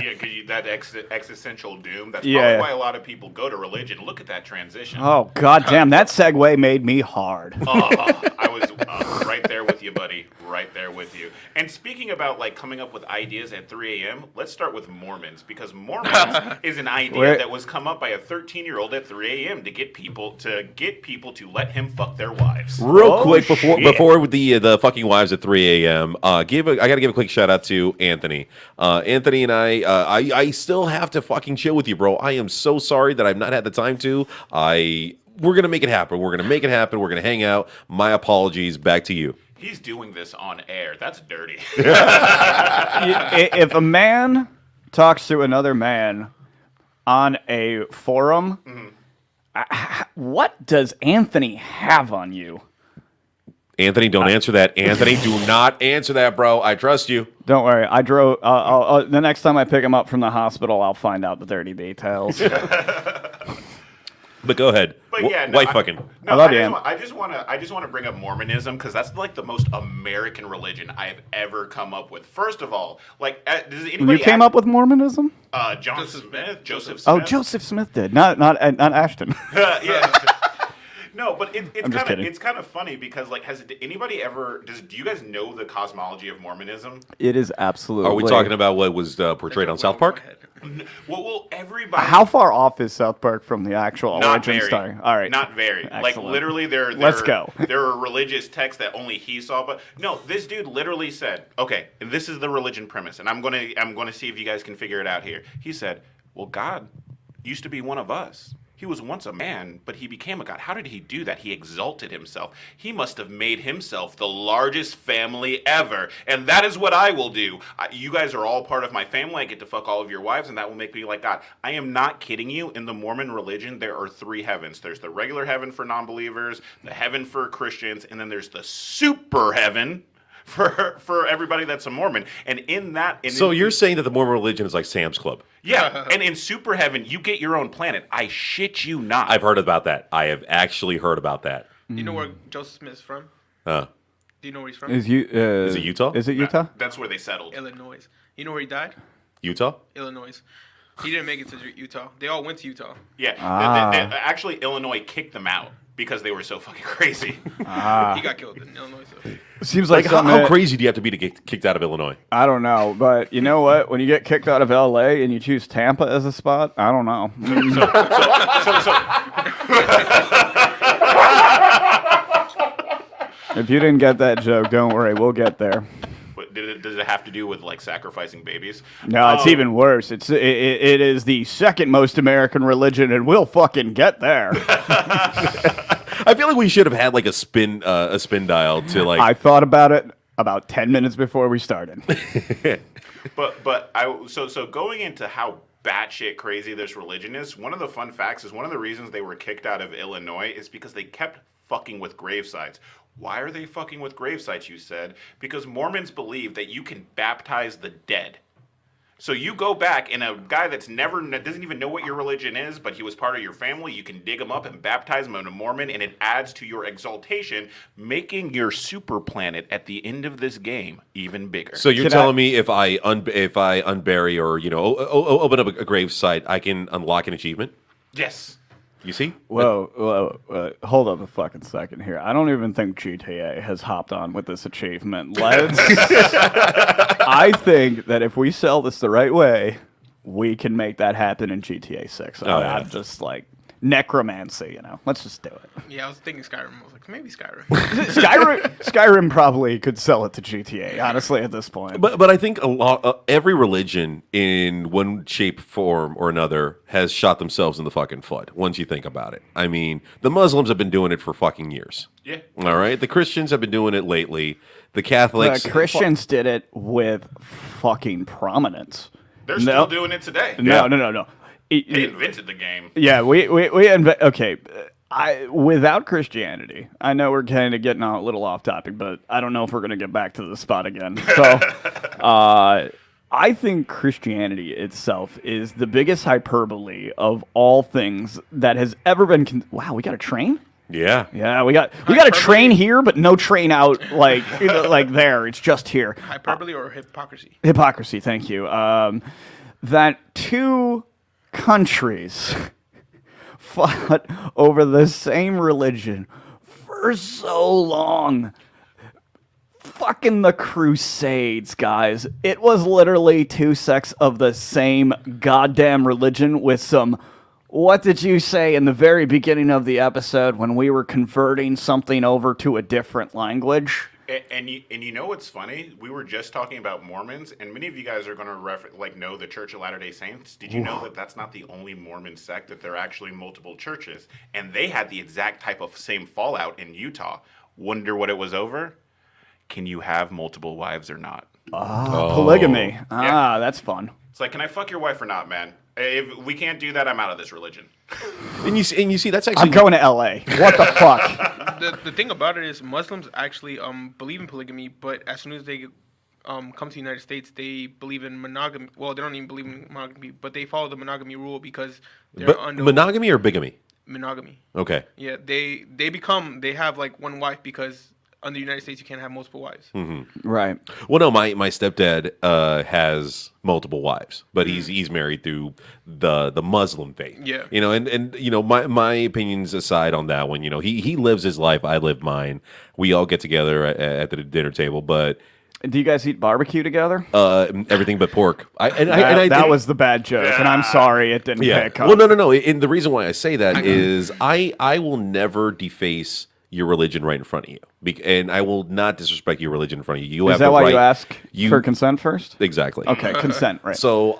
Yeah, because that existential doom. That's Yeah. probably why a lot of people go to religion. Look at that transition. Oh goddamn, that segue made me hard. I was right there with you, buddy. Right there with you. And speaking about like coming up with ideas at 3 a.m., let's start with Mormons because Mormons is an idea that was come up by a 13-year-old at 3 a.m. to get people to let him fuck their wives. Real Oh, quick shit. before with the fucking wives at 3 a.m. I gotta give a quick shout out to Anthony. Anthony and I still have to fucking chill with you, bro. I am so sorry that I've not had the time to. We're gonna make it happen. We're gonna make it happen. We're gonna hang out. My apologies. Back to you. He's doing this on air. That's dirty. If a man talks to another man on a forum, what does Anthony have on you? Anthony, don't answer that. Anthony, do not answer that, bro. I trust you. Don't worry. I drove. The next time I pick him up from the hospital, I'll find out the dirty details. But go ahead. But yeah, White fucking. I love you, I just want to bring up Mormonism because that's like the most American religion I have ever come up with. First of all, like, does anybody? You came up with Mormonism? Joseph Smith. Oh, Joseph Smith did. Not Ashton. Yeah. No, but kidding. it's kind of funny because like has anybody ever do you guys know the cosmology of Mormonism? It is absolutely. Are we talking about what was portrayed on South Park? Well, everybody. How far off is South Park from the actual Not origin very. story? All right. Not very. Like Excellent. literally, Let's go. There are religious texts that only he saw, but no, this dude literally said, "Okay, this is the religion premise," and I'm gonna see if you guys can figure it out here. He said, "Well, God used to be one of us." He was once a man, but he became a god. How did he do that? He exalted himself. He must have made himself the largest family ever. And that is what I will do. You guys are all part of my family. I get to fuck all of your wives, and that will make me like God. I am not kidding you. In the Mormon religion, there are 3 heavens. There's the regular heaven for non-believers, the heaven for Christians, and then there's the super heaven for everybody that's a Mormon. And in that... So you're saying that the Mormon religion is like Sam's Club? Yeah, and in super heaven, you get your own planet. I shit you not. I've heard about that. I have actually heard about that. You know where Joseph Smith is from? Uh, Do you know where he's from? Is it Utah? Is it Utah? That's where they settled. Illinois. You know where he died? Utah? Illinois. He didn't make it to Utah. They all went to Utah. Yeah, actually, Illinois kicked them out because they were so fucking crazy. He got killed in Illinois. So. Seems Like, like how, something how crazy do you have to be to get kicked out of Illinois? I don't know, but you know what? When you get kicked out of LA and you choose Tampa as a spot, I don't know. If you didn't get that joke, don't worry, we'll get there. But does it have to do with like sacrificing babies? No, it's even worse. It is the second most American religion, and we'll fucking get there. Oh, I feel like we should have had like a spin dial to like. I thought about it about 10 minutes before we started. So going into how batshit crazy this religion is, one of the fun facts is one of the reasons they were kicked out of Illinois is because they kept fucking with grave sites. Why are they fucking with grave sites, you said? Because Mormons believe that you can baptize the dead. So you go back, and a guy doesn't even know what your religion is, but he was part of your family, you can dig him up and baptize him in a Mormon, and it adds to your exaltation, making your super planet at the end of this game even bigger. So you're telling me if I unbury or open up a grave site, I can unlock an achievement? Yes. You see? Whoa, hold up a fucking second here. I don't even think GTA has hopped on with this achievement. I think that if we sell this the right way, we can make that happen in GTA 6. Oh, yeah. I'm just like necromancy, Let's just do it. Yeah, I was thinking Skyrim. I was like, maybe Skyrim. Skyrim probably could sell it to GTA, honestly, at this point. But I think every religion in one shape, form, or another has shot themselves in the fucking foot. Once you think about it, I mean, the Muslims have been doing it for fucking years. Yeah. All right. The Christians have been doing it lately. The Catholics. The Christians did it with fucking prominence. They're still doing it today. No. They invented the game. Yeah, okay. Without Christianity, I know we're kind of getting a little off topic, but I don't know if we're going to get back to the spot again. So, I think Christianity itself is the biggest hyperbole of all things that has ever been. Wow, we got a train. Yeah. Yeah, we got a train here, but no train out like there. It's just here. Hyperbole or hypocrisy? Hypocrisy. Thank you. That two countries fought over the same religion for so long. Fucking the Crusades, guys. It was literally two sects of the same goddamn religion with some, what did you say in the very beginning of the episode when we were converting something over to a different language? And you know what's funny? We were just talking about Mormons, and many of you guys are going to know the Church of Latter-day Saints. Did you know that that's not the only Mormon sect, that there are actually multiple churches? And they had the exact type of same fallout in Utah. Wonder what it was over? Can you have multiple wives or not? Polygamy. That's fun. It's like, can I fuck your wife or not, man? If we can't do that, I'm out of this religion. And you see that's actually I'm going to LA. What the fuck? The thing about it is Muslims actually believe in polygamy, but as soon as they come to the United States, they believe in monogamy. Well, they don't even believe in monogamy, but they follow the monogamy rule because they're under monogamy or bigamy. Monogamy. Okay. Yeah, they have like one wife because under the United States you can't have multiple wives. Right. Well, no, my stepdad has multiple wives, but he's married through the Muslim faith. Yeah. And my opinions aside on that one, he lives his life, I live mine. We all get together at the dinner table, but Do you guys eat barbecue together? Everything but pork. That was the bad joke, and I'm sorry it didn't pick up. Well, no. And the reason why I say that is I will never deface your religion right in front of you, and I will not disrespect your religion in front of you. You Is have that the why right, you ask for consent first? Exactly. Okay, consent, right. So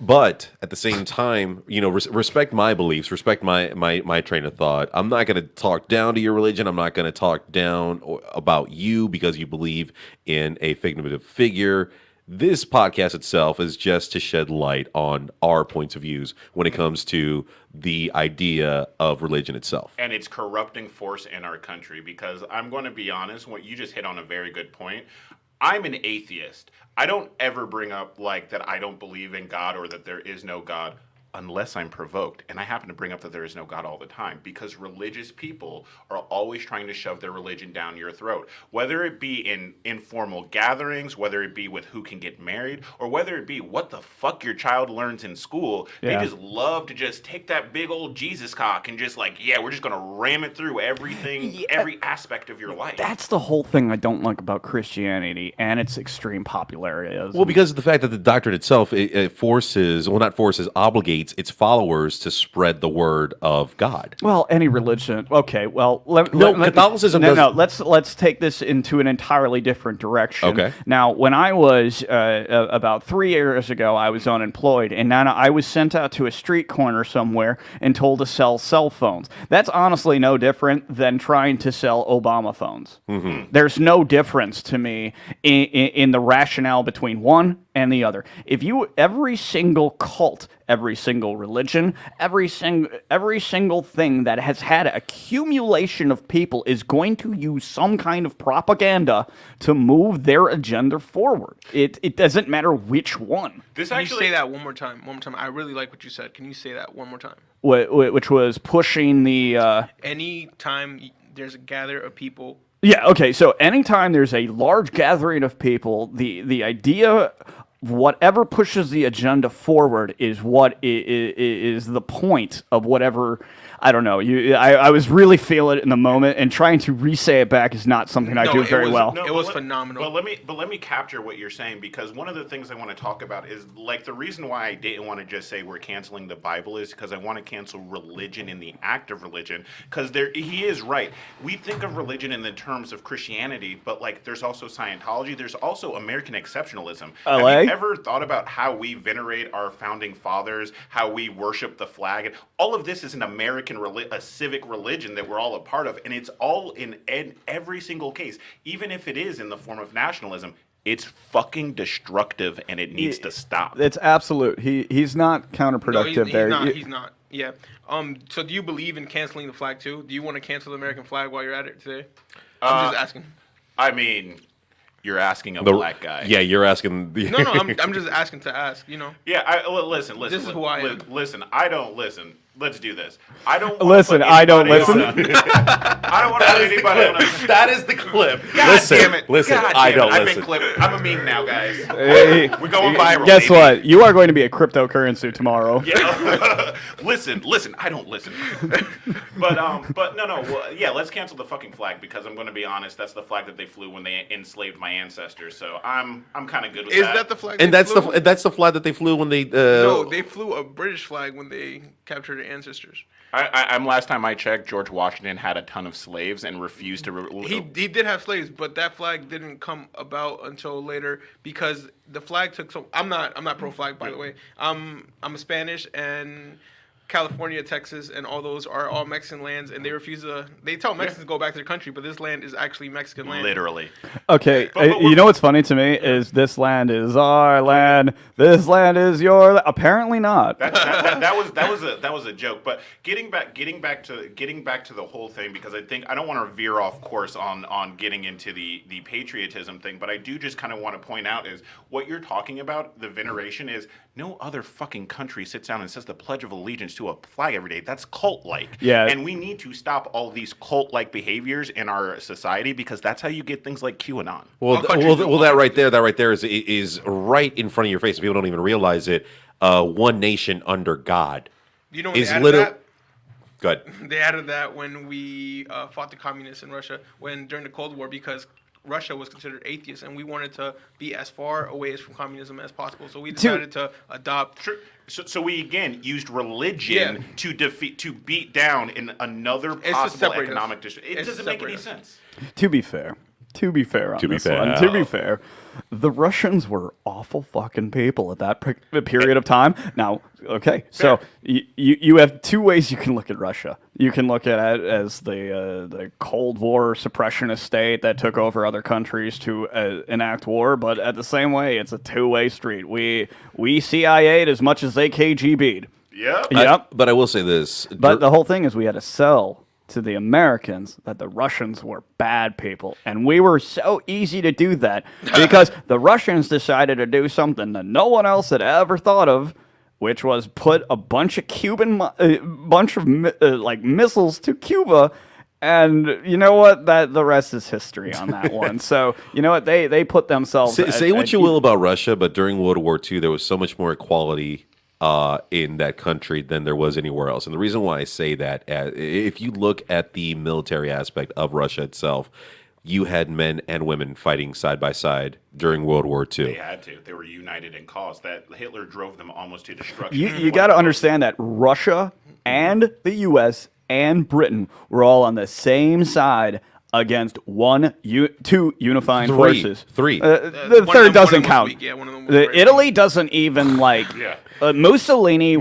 but at the same time, respect my beliefs, respect my train of thought. I'm not going to talk down to your religion. I'm not going to talk down about you because you believe in a figurative figure. This podcast itself is just to shed light on our points of views when it comes to the idea of religion itself. And its corrupting force in our country, because I'm going to be honest, what you just hit on a very good point. I'm an atheist. I don't ever bring up like that I don't believe in God or that there is no God unless I'm provoked. And I happen to bring up that there is no God all the time because religious people are always trying to shove their religion down your throat. Whether it be in informal gatherings, whether it be with who can get married, or whether it be what the fuck your child learns in school, they just love to just take that big old Jesus cock and just we're just going to ram it through everything, every aspect of your life. That's the whole thing I don't like about Christianity and its extreme popularity. Well, because of the fact that the doctrine itself, it obligates its followers to spread the word of God. Well, any religion. Okay, well, Catholicism. Let's take this into an entirely different direction. Okay. Now, when I was about 3 years ago, I was unemployed, and now I was sent out to a street corner somewhere and told to sell cell phones. That's honestly no different than trying to sell Obama phones. Mm-hmm. There's no difference to me in the rationale between one and the other. Every single cult, every single religion, every single thing that has had an accumulation of people is going to use some kind of propaganda to move their agenda forward. It doesn't matter which one. Can you say that one more time? One more time. I really like what you said. Can you say that one more time? Which was pushing the... Any time there's a gather of people... Yeah, okay, so anytime there's a large gathering of people, the idea... Whatever pushes the agenda forward is what is the point of whatever I don't know. I was really feeling it in the moment, and trying to re-say it back is not something I No, do it very was- well. no, It was phenomenal. But let me capture what you're saying, because one of the things I want to talk about is like the reason why I didn't want to just say we're canceling the Bible is because I want to cancel religion in the act of religion. Because he is right. We think of religion in the terms of Christianity, but like there's also Scientology. There's also American exceptionalism. LA? Have you ever thought about how we venerate our founding fathers, how we worship the flag, and all of this is an American a civic religion that we're all a part of, and it's all in every single case, even if it is in the form of nationalism. It's fucking destructive, and it needs to stop. It's absolute. He's not counterproductive No, he's there. not. He's not. Yeah. So do you believe in canceling the flag too? Do you want to cancel the American flag while you're at it today? I'm just asking. I mean, you're asking a black guy. Yeah, you're asking. No, I'm just asking to ask. You know. Yeah. Listen. This is who I am. Listen. I don't listen. Let's do this. I don't Listen, put I don't anybody listen. I don't want to put anybody on a. That is the clip. God listen, damn it. listen. God I damn don't it. I've listen. been clipped. I'm a meme now, guys. Hey, We're going viral. guess baby. what? You are going to be a cryptocurrency tomorrow. Yeah. listen. I don't listen. But no. Well, yeah, let's cancel the fucking flag, because I'm going to be honest. That's the flag that they flew when they enslaved my ancestors. So I'm kind of good with Is that. that the flag? And they that's flew? the flag that they flew when they. No, they flew a British flag when they captured their ancestors. I'm last time I checked, George Washington had a ton of slaves and refused to. He did have slaves, but that flag didn't come about until later because the flag took so. I'm not pro flag, by the way. I'm a Spanish, and California, Texas, and all those are all Mexican lands, and they refuse to. They tell Mexicans to go back to their country, but this land is actually Mexican land. Literally. Okay, But you know what's funny to me is this land is our land. This land is your. Apparently not. That was a joke. But getting back to the whole thing, because I think I don't want to veer off course on getting into the patriotism thing, but I do just kind of want to point out is what you're talking about. The veneration is no other fucking country sits down and says the Pledge of Allegiance to a flag every day. That's cult-like. Yeah. And we need to stop all these cult-like behaviors in our society, because that's how you get things like QAnon. Well, countries do that right there is right in front of your face. People don't even realize it. One nation under God You know when is they added literal. that? Good. They added that when we fought the communists in Russia, during the Cold War, because Russia was considered atheist, and we wanted to be as far away from communism as possible. So we decided to adopt. Sure. So we again used religion to beat down in another possible separate us. economic district. It It's to doesn't make separate any us. sense. To be fair on To be this one. fair. To be fair, the Russians were awful fucking people at that period of time. Now, okay, so you have two ways you can look at Russia. You can look at it as the Cold War suppressionist state that took over other countries to enact war, but at the same way, it's a two-way street. We CIA'd as much as they KGB'd. Yep. Yep. But I will say this. But the whole thing is we had to sell to the Americans that the Russians were bad people. And we were so easy to do that because the Russians decided to do something that no one else had ever thought of, which was put a bunch of missiles to Cuba. And you know what? The rest is history on that one. So you know what? They put themselves. Say what you will about Russia, but during World War II, there was so much more equality in that country than there was anywhere else. And the reason why I say that, if you look at the military aspect of Russia itself, you had men and women fighting side by side during World War II. They had to. They were united in cause. That Hitler drove them almost to destruction. You got to understand that Russia and the U.S. and Britain were all on the same side against two unifying forces. Three. The One of third them doesn't was count. weak. Yeah, one of them was very Italy doesn't even like. Yeah. Mussolini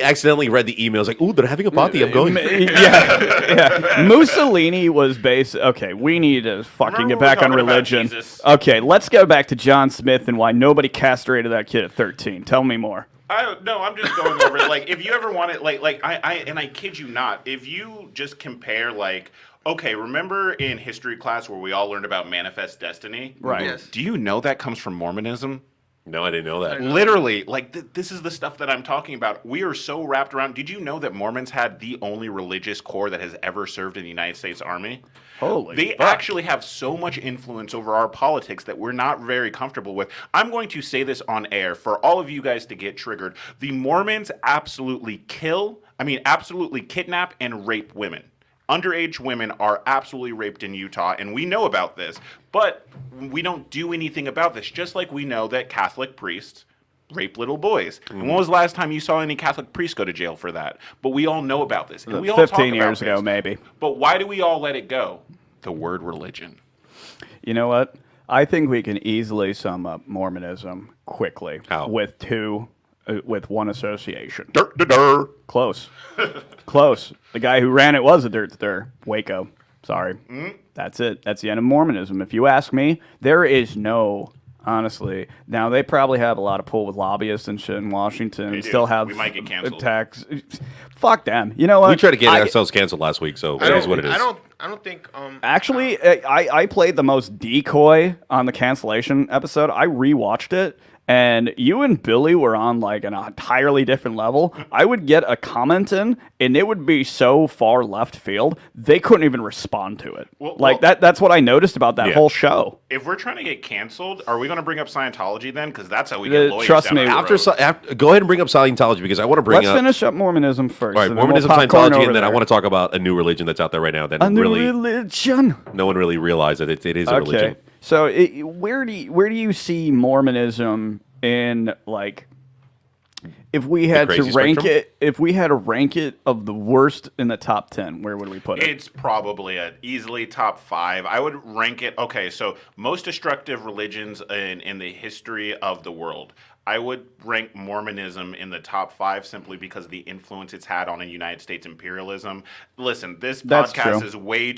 accidentally read the emails like, "Ooh, they're having a party. I'm going." yeah. Mussolini was okay, we need to fucking Remember get we back were on talking about religion. Jesus? Okay, let's go back to John Smith and why nobody castrated that kid at 13. Tell me more. I'm just going over it. Like, if you ever want it, I kid you not, if you just compare, okay, remember in history class where we all learned about manifest destiny? Right. Yes. Do you know that comes from Mormonism? No, I didn't know that. Literally, like this is the stuff that I'm talking about. We are so wrapped around. Did you know that Mormons had the only religious corps that has ever served in the United States Army? Holy They fuck. actually have so much influence over our politics that we're not very comfortable with. I'm going to say this on air for all of you guys to get triggered. The Mormons absolutely absolutely kidnap and rape women. Underage women are absolutely raped in Utah, and we know about this, but we don't do anything about this, just like we know that Catholic priests rape little boys. And when was the last time you saw any Catholic priest go to jail for that? But we all know about this. And we all 15 talk about years ago, this. maybe. But why do we all let it go? The word religion. You know what? I think we can easily sum up Mormonism quickly How? with one association. Dur, dur, dur. Close. Close. The guy who ran it was a dirt. Waco. Sorry. That's it. That's the end of Mormonism. If you ask me, there is no, honestly. Now, they probably have a lot of pull with lobbyists and shit in Washington. They And do. still have We might get canceled. tax. Fuck them. You know what? We tried to get ourselves canceled last week, so it is what it is. I don't think. Actually, I played the most decoy on the cancellation episode. I rewatched it, and you and Billy were on like an entirely different level. I would get a comment in, and it would be so far left field, they couldn't even respond to it. Well, That's what I noticed about that Yeah. whole show. If we're trying to get canceled, are we going to bring up Scientology then? Because that's how we get lawyers trust down me, the road. Go ahead and bring up Scientology because I want to bring Let's up. finish up Mormonism first. All right, and then we'll Mormonism, popcorn Scientology, over and then I there. want to talk about a new religion that's out there right now that A new really religion. no one really realized that it is a religion. Okay, so where do you see Mormonism in like? If we had to crazy rank spectrum? if we had to rank it of the worst in the top 10, where would we put it? It's probably easily top 5. I would rank it. Okay, so most destructive religions in the history of the world. I would rank Mormonism in the top 5 simply because of the influence it's had on United States imperialism. Listen, this That's podcast true. is way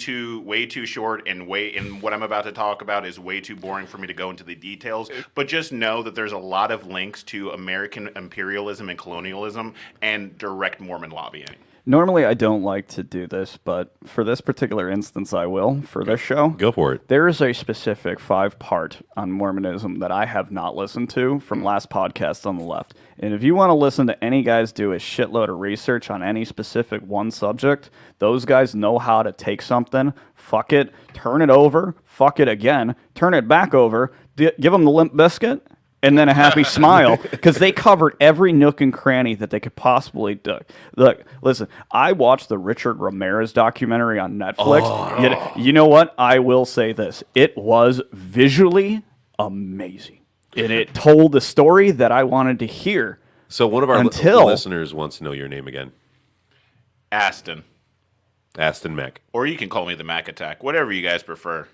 too short, and what I'm about to talk about is way too boring for me to go into the details. But just know that there's a lot of links to American imperialism and colonialism and direct Mormon lobbying. Normally, I don't like to do this, but for this particular instance, I will for this show. Go for it. There is a specific 5-part on Mormonism that I have not listened to from last podcast on the left. And if you want to listen to any guys do a shitload of research on any specific one subject, those guys know how to take something, fuck it, turn it over, fuck it again, turn it back over, give them the limp biscuit, and then a happy smile, because they covered every nook and cranny that they could possibly do. Look, listen, I watched the Richard Ramirez documentary on Netflix. You know what? I will say this. It was visually amazing. And it told the story that I wanted to hear. So one of our Until- listeners wants to know your name again. Aston. Aston Mac. Or you can call me the Mac Attack, whatever you guys prefer.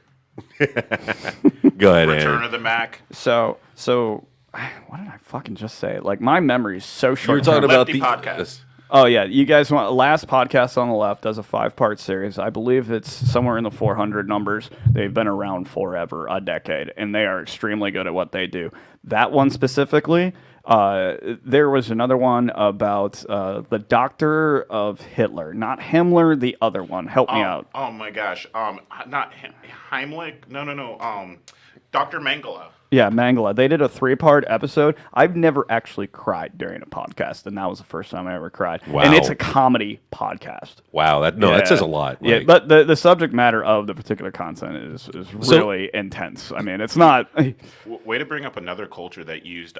Go ahead, Return Aaron. of the Mac. So, what did I fucking just say? Like, my memory is so You were short. talking about Lefty the podcast. Oh yeah, you guys want last podcast on the left does a 5-part series. I believe it's somewhere in the 400 numbers. They've been around forever, a decade, and they are extremely good at what they do. That one specifically, there was another one about the doctor of Hitler, not Himmler, the other one. Help me out. Oh my gosh. Not Heimlich. No. Dr. Mengele. Yeah, Mangala. They did a 3-part episode. I've never actually cried during a podcast, and that was the first time I ever cried. Wow. And it's a comedy podcast. Wow, that says a lot. Yeah, Like, but the subject matter of the particular content is really intense. I mean, it's not. Way to bring up another culture that used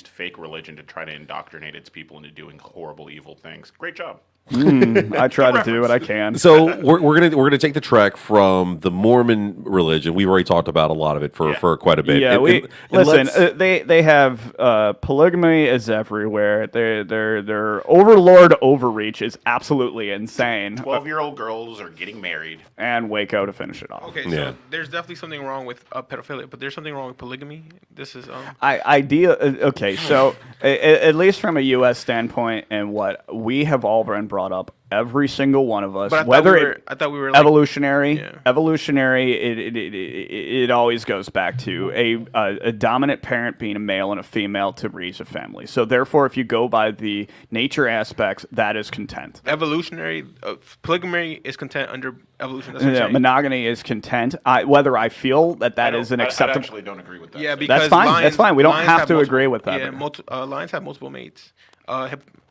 fake religion to try to indoctrinate its people into doing horrible, evil things. Great job. I try to do what I can. So we're gonna take the trek from the Mormon religion. We've already talked about a lot of it for quite a bit. Yeah, And listen. let's- They have polygamy is everywhere. Their overlord overreach is absolutely insane. 12-year-old girls are getting married. And Waco to finish it off. Okay, so Yeah. there's definitely something wrong with pedophilia, but there's something wrong with polygamy. This is Okay, so at least from a U.S. standpoint, and what we have all been brought up, every single one of us, But whether I thought we were like, evolutionary, Yeah. evolutionary, it always goes back to a dominant parent being a male and a female to raise a family. So therefore, if you go by the nature aspects, that is content. evolutionary. Polygamy is content under evolution. That's what I'm Yeah, saying. monogamy is content. Whether I feel that is an I acceptable. actually don't agree with that. Yeah, statement. because That's fine. Lions, That's fine. We don't lions have to multiple- agree with that. Yeah, lions have multiple mates.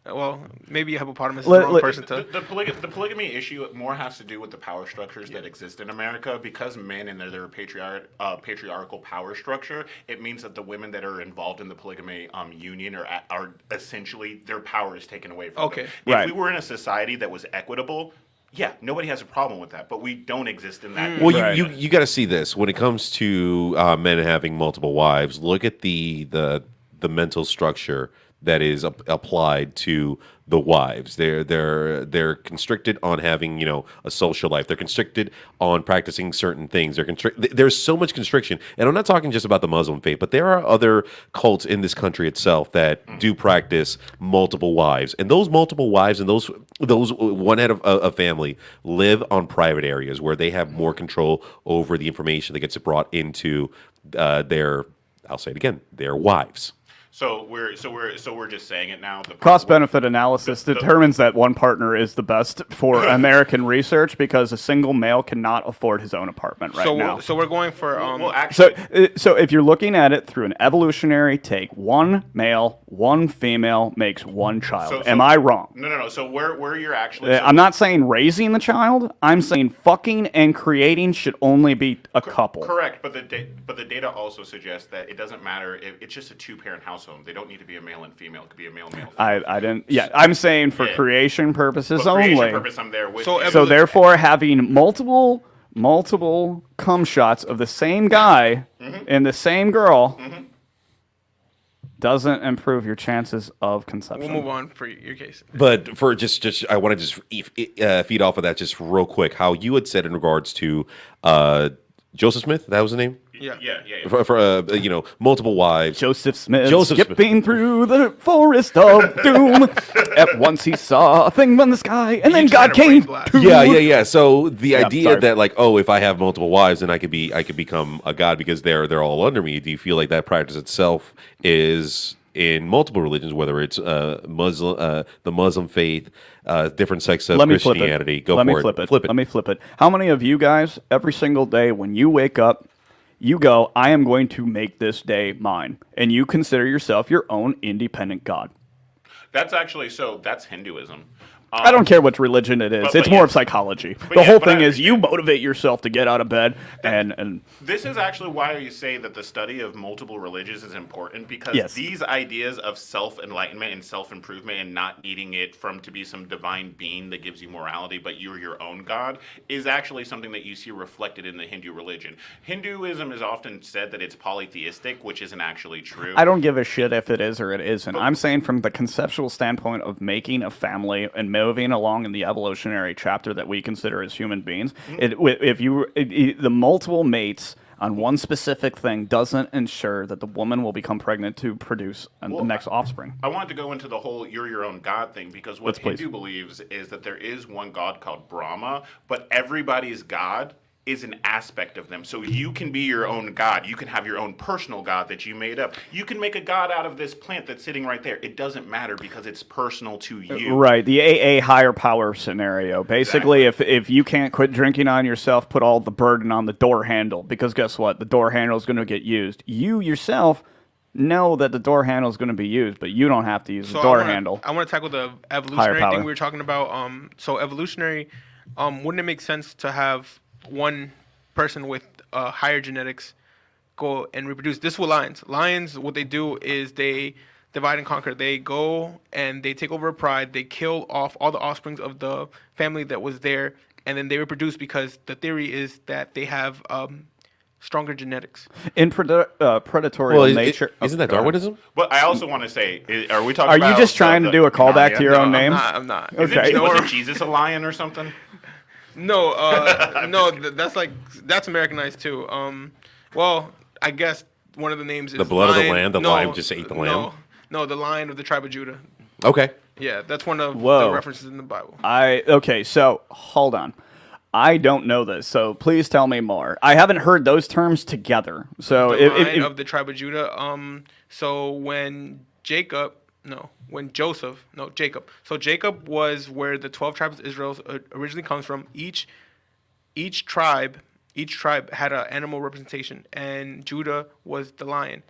Well, maybe a hippopotamus is Let- the wrong let- person to. The polygamy issue more has to do with the power structures that exist in America. Because men and their patriarchal power structure, it means that the women that are involved in the polygamy union are essentially their power is taken away from Okay. them. If Right. we were in a society that was equitable, yeah, nobody has a problem with that. But we don't exist in that. Well, Right. you got to see this when it comes to men having multiple wives. Look at the mental structure that is applied to the wives. They're constricted on having a social life. They're constricted on practicing certain things. There's so much constriction, and I'm not talking just about the Muslim faith, but there are other cults in this country itself that do practice multiple wives, and those multiple wives and those one head of a family live on private areas where they have more control over the information that gets brought into their. I'll say it again. Their wives. So we're just saying it now. Cost benefit analysis determines that one partner is the best for American research because a single male cannot afford his own apartment right now. So we're going for Well, So, actually, so if you're looking at it through an evolutionary take, one male, one female makes one child. So- Am I wrong? no. So where you're actually, I'm not saying raising the child. I'm saying fucking and creating should only be a couple. correct, but the data also suggests that it doesn't matter if it's just a two-parent household. They don't need to be a male and female. It could be a male, male. Female. I didn't. Yeah, I'm saying for Yeah. creation purposes For creation only. purpose, I'm there with So you. So therefore, having multiple cum shots of the same guy and the same girl doesn't improve your chances of conception. we'll move on for your case. But for just I want to just feed off of that just real quick. How you had said in regards to Joseph Smith, that was the name. Yeah. Yeah. For multiple wives. Joseph Smith Joseph Smith. skipping through the forest of doom. At once he saw a thing in the sky, and then just God had a brain came. blast. To Yeah. So the idea sorry. that if I have multiple wives, then I could become a god because they're all under me. Do you feel like that practice itself is in multiple religions, whether it's Muslim, the Muslim faith, different sects of Let me flip Christianity? it. Go Let for me it. flip it. Flip it. Let me flip it. How many of you guys every single day when you wake up, you go, I am going to make this day mine, and you consider yourself your own independent god? That's actually that's Hinduism. I don't care what religion it is. But It's more yeah. of psychology. The yeah, whole but I thing is you understand. motivate yourself to get out of bed and This is actually why you say that the study of multiple religions is important because Yes. these ideas of self-enlightenment and self-improvement and not needing it to be some divine being that gives you morality, but you're your own god, is actually something that you see reflected in the Hindu religion. Hinduism is often said that it's polytheistic, which isn't actually true. I don't give a shit if it is or it isn't. I'm saying from the conceptual standpoint of making a family and moving along in the evolutionary chapter that we consider as human beings, the multiple mates on one specific thing doesn't ensure that the woman will become pregnant to produce the next offspring. I wanted to go into the whole "you're your own god" thing because what Let's please. Hindu believes is that there is one god called Brahma, but everybody's god is an aspect of them. So you can be your own god. You can have your own personal god that you made up. You can make a god out of this plant that's sitting right there. It doesn't matter because it's personal to you. Right, the AA higher power scenario. Basically, if you can't quit drinking on yourself, put all the burden on the door handle, because guess what? The door handle is going to get used. You yourself know that the door handle is going to be used, but you don't have to use the door handle. I want to tackle the evolutionary power. thing we were talking about. So evolutionary, wouldn't it make sense to have one person with higher genetics go and reproduce? This is what lions, what they do is they divide and conquer. They go and they take over a pride. They kill off all the offsprings of the family that was there, and then they reproduce because the theory is that they have stronger genetics. In predatory nature. Isn't that Darwinism? But I also want to say, are we talking Are about... you just trying to do a callback to your own name? I'm not. Okay. Was Jesus a lion or something? No, that's Americanized too. Well, I guess one of the names is The blood of the lion. lamb? The lion just ate the lamb? No, the lion of the tribe of Judah. Okay. Yeah, that's one of Whoa. the references in the Bible. Okay, so hold on. I don't know this, so please tell me more. I haven't heard those terms together. So The line of the tribe of Judah. So when Jacob. So Jacob was where the 12 tribes of Israel originally comes from. Each tribe had an animal representation, and Judah was the lion.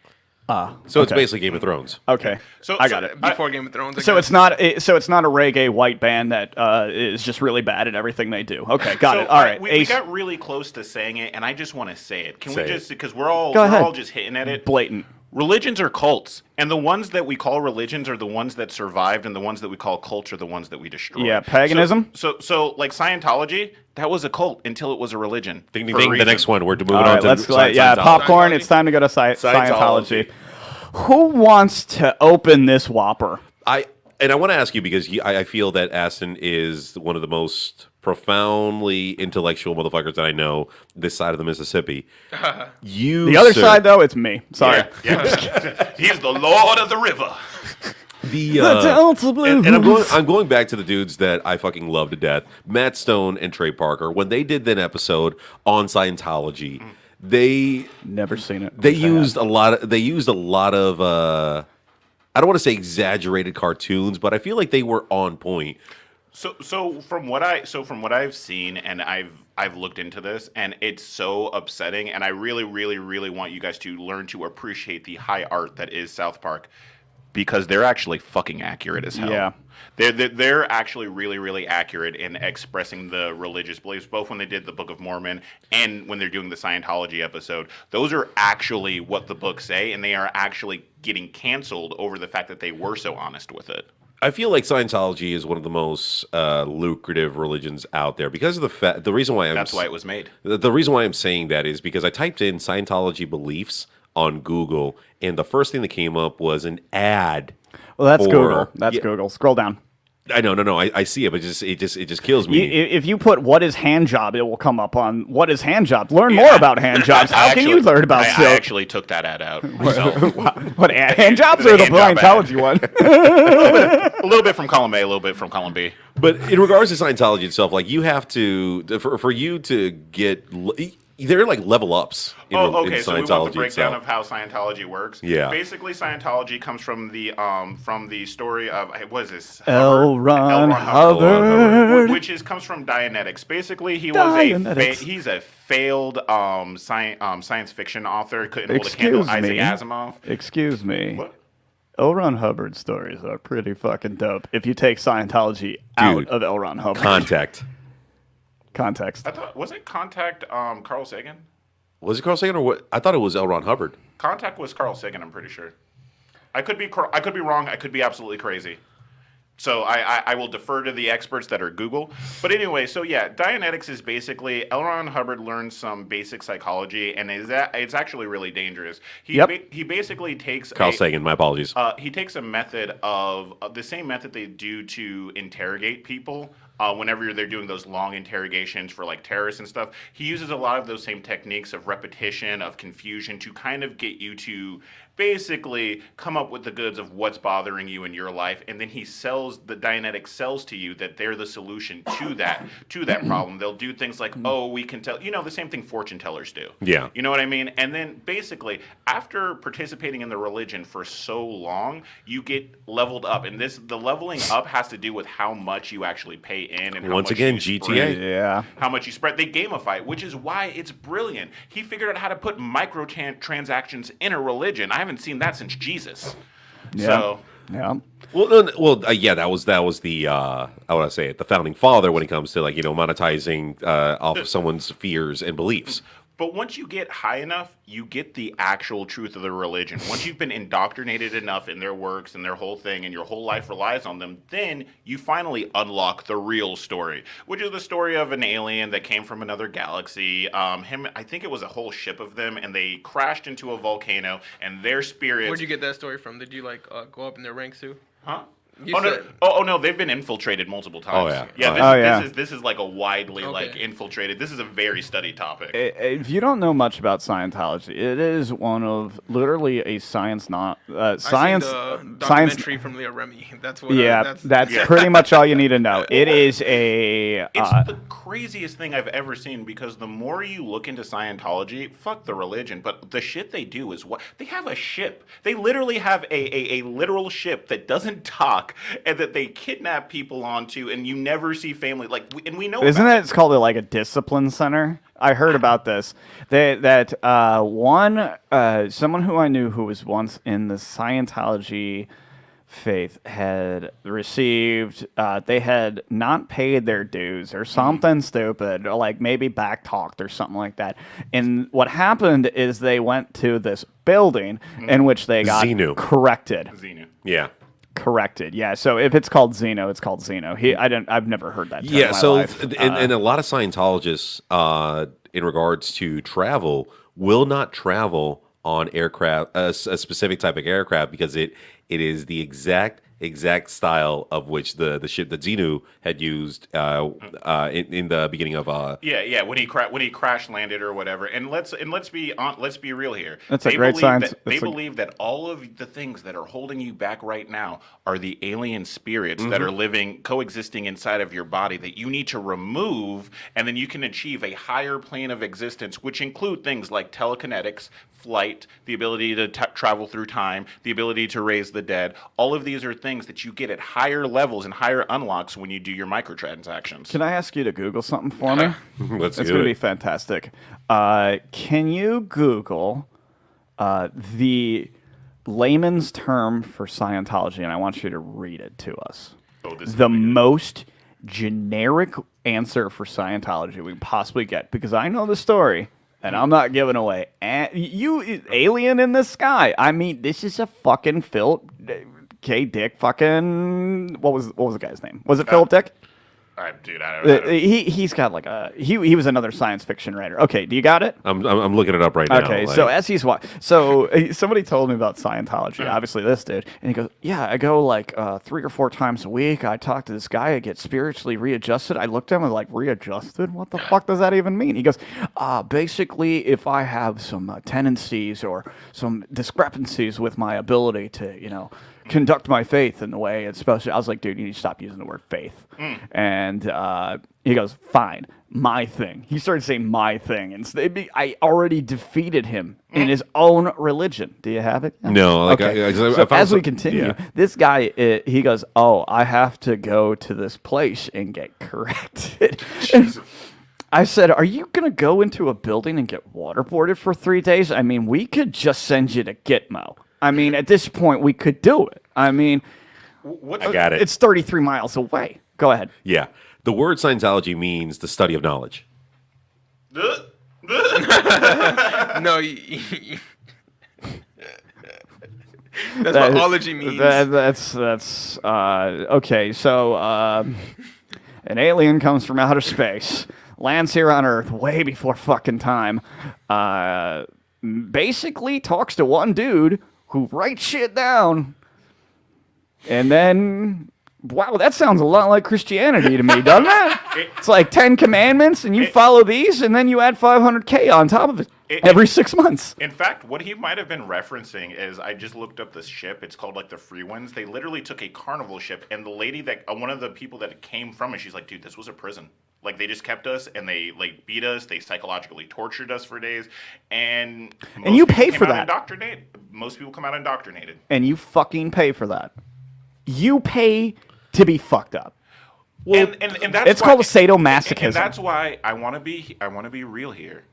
So it's basically Game of Thrones. Okay, So I got it. Before Game of Thrones. I So guess. it's not a reggae white band that is just really bad at everything they do. Okay, got it. All right, We Ace, got really close to saying it, and I just want to say it. Can Say we it. just, because we're all Go ahead. just hitting at it. blatant. Religions are cults, and the ones that we call religions are the ones that survived, and the ones that we call cults are the ones that we destroy. Yeah, paganism? So like Scientology, that was a cult until it was a religion. Ding, ding, for a ding. The reason. next one. We're moving All on right, to let's Scientology. popcorn. Scientology? It's time to go to Scientology. Scientology. Who wants to open this whopper? I want to ask you because I feel that Aston is one of the most profoundly intellectual motherfuckers that I know this side of the Mississippi. The other side, though, it's me. Sorry. Yeah. He's the Lord of the River. The Delta Blues. and I'm going back to the dudes that I fucking love to death, Matt Stone and Trey Parker. When they did that episode on Scientology, they Never seen it. they Wish I used had. a lot of I don't want to say exaggerated cartoons, but I feel like they were on point. So from what I've seen, and I've looked into this, and it's so upsetting, and I really, really, really want you guys to learn to appreciate the high art that is South Park, because they're actually fucking accurate as hell. Yeah. They're actually really, really accurate in expressing the religious beliefs, both when they did the Book of Mormon and when they're doing the Scientology episode. Those are actually what the books say, and they are actually getting canceled over the fact that they were so honest with it. I feel like Scientology is one of the most lucrative religions out there because of the reason why That's why it was made. The reason why I'm saying that is because I typed in Scientology beliefs on Google, and the first thing that came up was an ad. Well, that's for- Google. That's Yeah, Google. Scroll down. I know, no, I see it, but it just kills me. If you put "what is hand job," it will come up on "what is hand job." Learn more about hand jobs. How can you learn about I silk? actually took that ad out myself. What hand jobs or the hand job ad. Scientology one? A little bit from column A, a little bit from column B. But in regards to Scientology itself, like you have to for you to get they're like level ups in, Oh, in okay. So we want Scientology the breakdown itself. of how Scientology works. Yeah. Basically, Scientology comes from the story of what is this? L. Ron Hubbard. which comes from Dianetics. Basically, Dianetics. he's a failed science fiction author. Couldn't hold a candle. Excuse Isaac me. Asimov. Excuse me. What? L. Ron Hubbard stories are pretty fucking dope. If you take Scientology out Dude, of L. Ron Hubbard Contact. I context. thought was it Contact? Carl Sagan. Was it Carl Sagan or what? I thought it was L. Ron Hubbard. Contact was Carl Sagan. I'm pretty sure. I could be wrong. I could be absolutely crazy. So I will defer to the experts that are Google. But anyway, so yeah, Dianetics is basically L. Ron Hubbard learned some basic psychology, and it's actually really dangerous. He basically takes Carl Sagan. My apologies. he takes a method of the same method they do to interrogate people. Whenever they're doing those long interrogations for like terrorists and stuff, he uses a lot of those same techniques of repetition, of confusion, to kind of get you to basically come up with the goods of what's bothering you in your life, and then Dianetics sells to you that they're the solution to that problem. They'll do things like, oh, we can tell, the same thing fortune tellers do. Yeah. You know what I mean? And then basically, after participating in the religion for so long, you get leveled up, and the leveling up has to do with how much you actually pay in, and how Once much again, you GTA. spread. Yeah. How much you spread. They gamify it, which is why it's brilliant. He figured out how to put microtransactions in a religion. I haven't seen that since Jesus. Yeah. So Yeah. Yeah, that was the how would I say it? The founding father when it comes to monetizing off of someone's fears and beliefs. But once you get high enough, you get the actual truth of the religion. Once you've been indoctrinated enough in their works and their whole thing, and your whole life relies on them, then you finally unlock the real story, which is the story of an alien that came from another galaxy. I think it was a whole ship of them, and they crashed into a volcano, and their spirits. Where'd you get that story from? Did you go up in their ranks too? Huh? Oh no! Oh no! They've been infiltrated multiple times. yeah. Yeah. This, Oh, is, yeah. this is like a widely like Okay. infiltrated. This is a very studied topic. If you don't know much about Scientology, it is one of literally a science not science I seen the science. documentary from Leah Remy. That's what. Yeah, that's Yeah. pretty much all you need to know. It is a It's the craziest thing I've ever seen because the more you look into Scientology, fuck the religion, but the shit they do is what they have a ship. They literally have a literal ship that doesn't talk and that they kidnap people onto, and you never see family. Like, and we know. Isn't about it? It's called like a discipline center. I heard about this. Someone who I knew who was once in the Scientology faith had received. They had not paid their dues or something stupid, or like maybe backtalked or something like that. And what happened is they went to this building in which they got Xenu. corrected. Xenu. Yeah. Corrected. Yeah. So if it's called Xeno, it's called Xeno. I've never heard that term Yeah, in my so life. and a lot of Scientologists, in regards to travel, will not travel on aircraft, a specific type of aircraft, because it is the exact style of which the ship that Xenu had used in the beginning of Yeah, when he crash landed or whatever. And let's be real here. That's a They great believe science- that- They that's a- believe that all of the things that are holding you back right now are the alien spirits that are coexisting inside of your body that you need to remove, and then you can achieve a higher plane of existence, which include things like telekinetics, flight, the ability to travel through time, the ability to raise the dead. All of these are things that you get at higher levels and higher unlocks when you do your microtransactions. Can I ask you to Google something for me? let's It's do going to it. be fantastic. Can you Google the layman's term for Scientology? And I want you to read it to us. Oh, this is The gonna be good. most generic answer for Scientology we can possibly get, because I know the story. And I'm not giving away. You alien in the sky. I mean, this is a fucking Philip K. Dick. Fucking what was the guy's name? Was it Philip Dick? Dude, I don't. He's got like he was another science fiction writer. Okay, do you got it? I'm looking it up right now. Okay, like- so as he's somebody told me about Scientology, obviously this dude, and he goes, yeah, I go like 3 or 4 times a week. I talk to this guy, I get spiritually readjusted. I looked at him and like, readjusted? What the fuck does that even mean? He goes, basically, if I have some tendencies or some discrepancies with my ability to, conduct my faith in the way it's supposed to. I was like, dude, you need to stop using the word faith. And he goes, fine, my thing. He started saying my thing. And I already defeated him in his own religion. Do you have it? No, like, Okay. I So found as we some- continue, yeah. this guy, he goes, oh, I have to go to this place and get corrected. And I said, are you going to go into a building and get waterboarded for 3 days? I mean, we could just send you to Gitmo. I mean, at this point, we could do it. I mean, What's I got it. it's 33 miles away. Go ahead. Yeah. The word Scientology means the study of knowledge. No, that's what ology means. That's okay. So an alien comes from outer space, lands here on Earth way before fucking time. Basically talks to one dude who writes shit down, and then. Wow, that sounds a lot like Christianity to me, doesn't it? It's like 10 commandments, and you follow these, and then you add 500K on top of it every 6 months. In fact, what he might have been referencing is I just looked up this ship. It's called like the Free Ones. They literally took a carnival ship, and the lady that one of the people that it came from, and she's like, dude, this was a prison. Like they just kept us, and they like beat us. They psychologically tortured us for days, and you most pay people for came out that. Indoctrinated. Most people come out indoctrinated. And you fucking pay for that. You pay to be fucked up. And that's It's why, called sadomasochism. And that's why I want to be real here.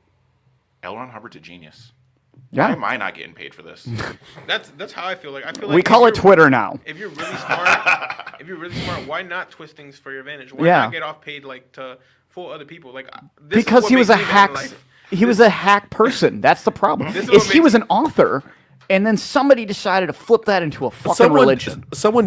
L. Ron Hubbard's a genius. Why Yeah. am I not getting paid for this? That's how I feel. Like I feel like We if call it you're- Twitter now. If you're really smart, why not twist things for your advantage? Why Yeah. not get off paid like to fool other people? Like this is Because what he was a makes me mad in hack. life. He was a hack person. That's the problem. This is Is what he makes- was an author, and then somebody decided to flip that into a fucking religion. Someone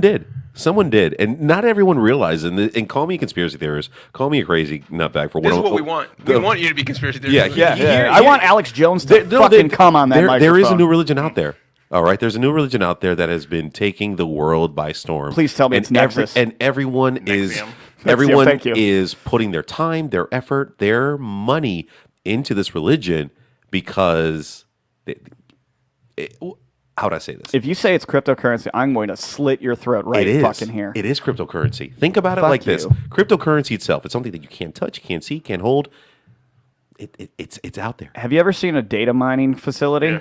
did, and not everyone realized. And call me a conspiracy theorist. Call me a crazy nutbag for This is one. what we want. We want you to be conspiracy theorists. Yeah, I want Alex Jones to fucking come on that There is a microphone. new religion out there. All right, there's a new religion out there that has been taking the world by storm. Please tell me it's Nexus. And everyone Nexium. Thank you. is putting their time, their effort, their money into this religion because how would I say this? If you say it's cryptocurrency, I'm going to slit your throat right It is fucking here. It is cryptocurrency. Think about it Fuck like this: you. cryptocurrency itself. It's something that you can't touch, you can't see, can't hold. It's out there. Have you ever seen a data mining facility?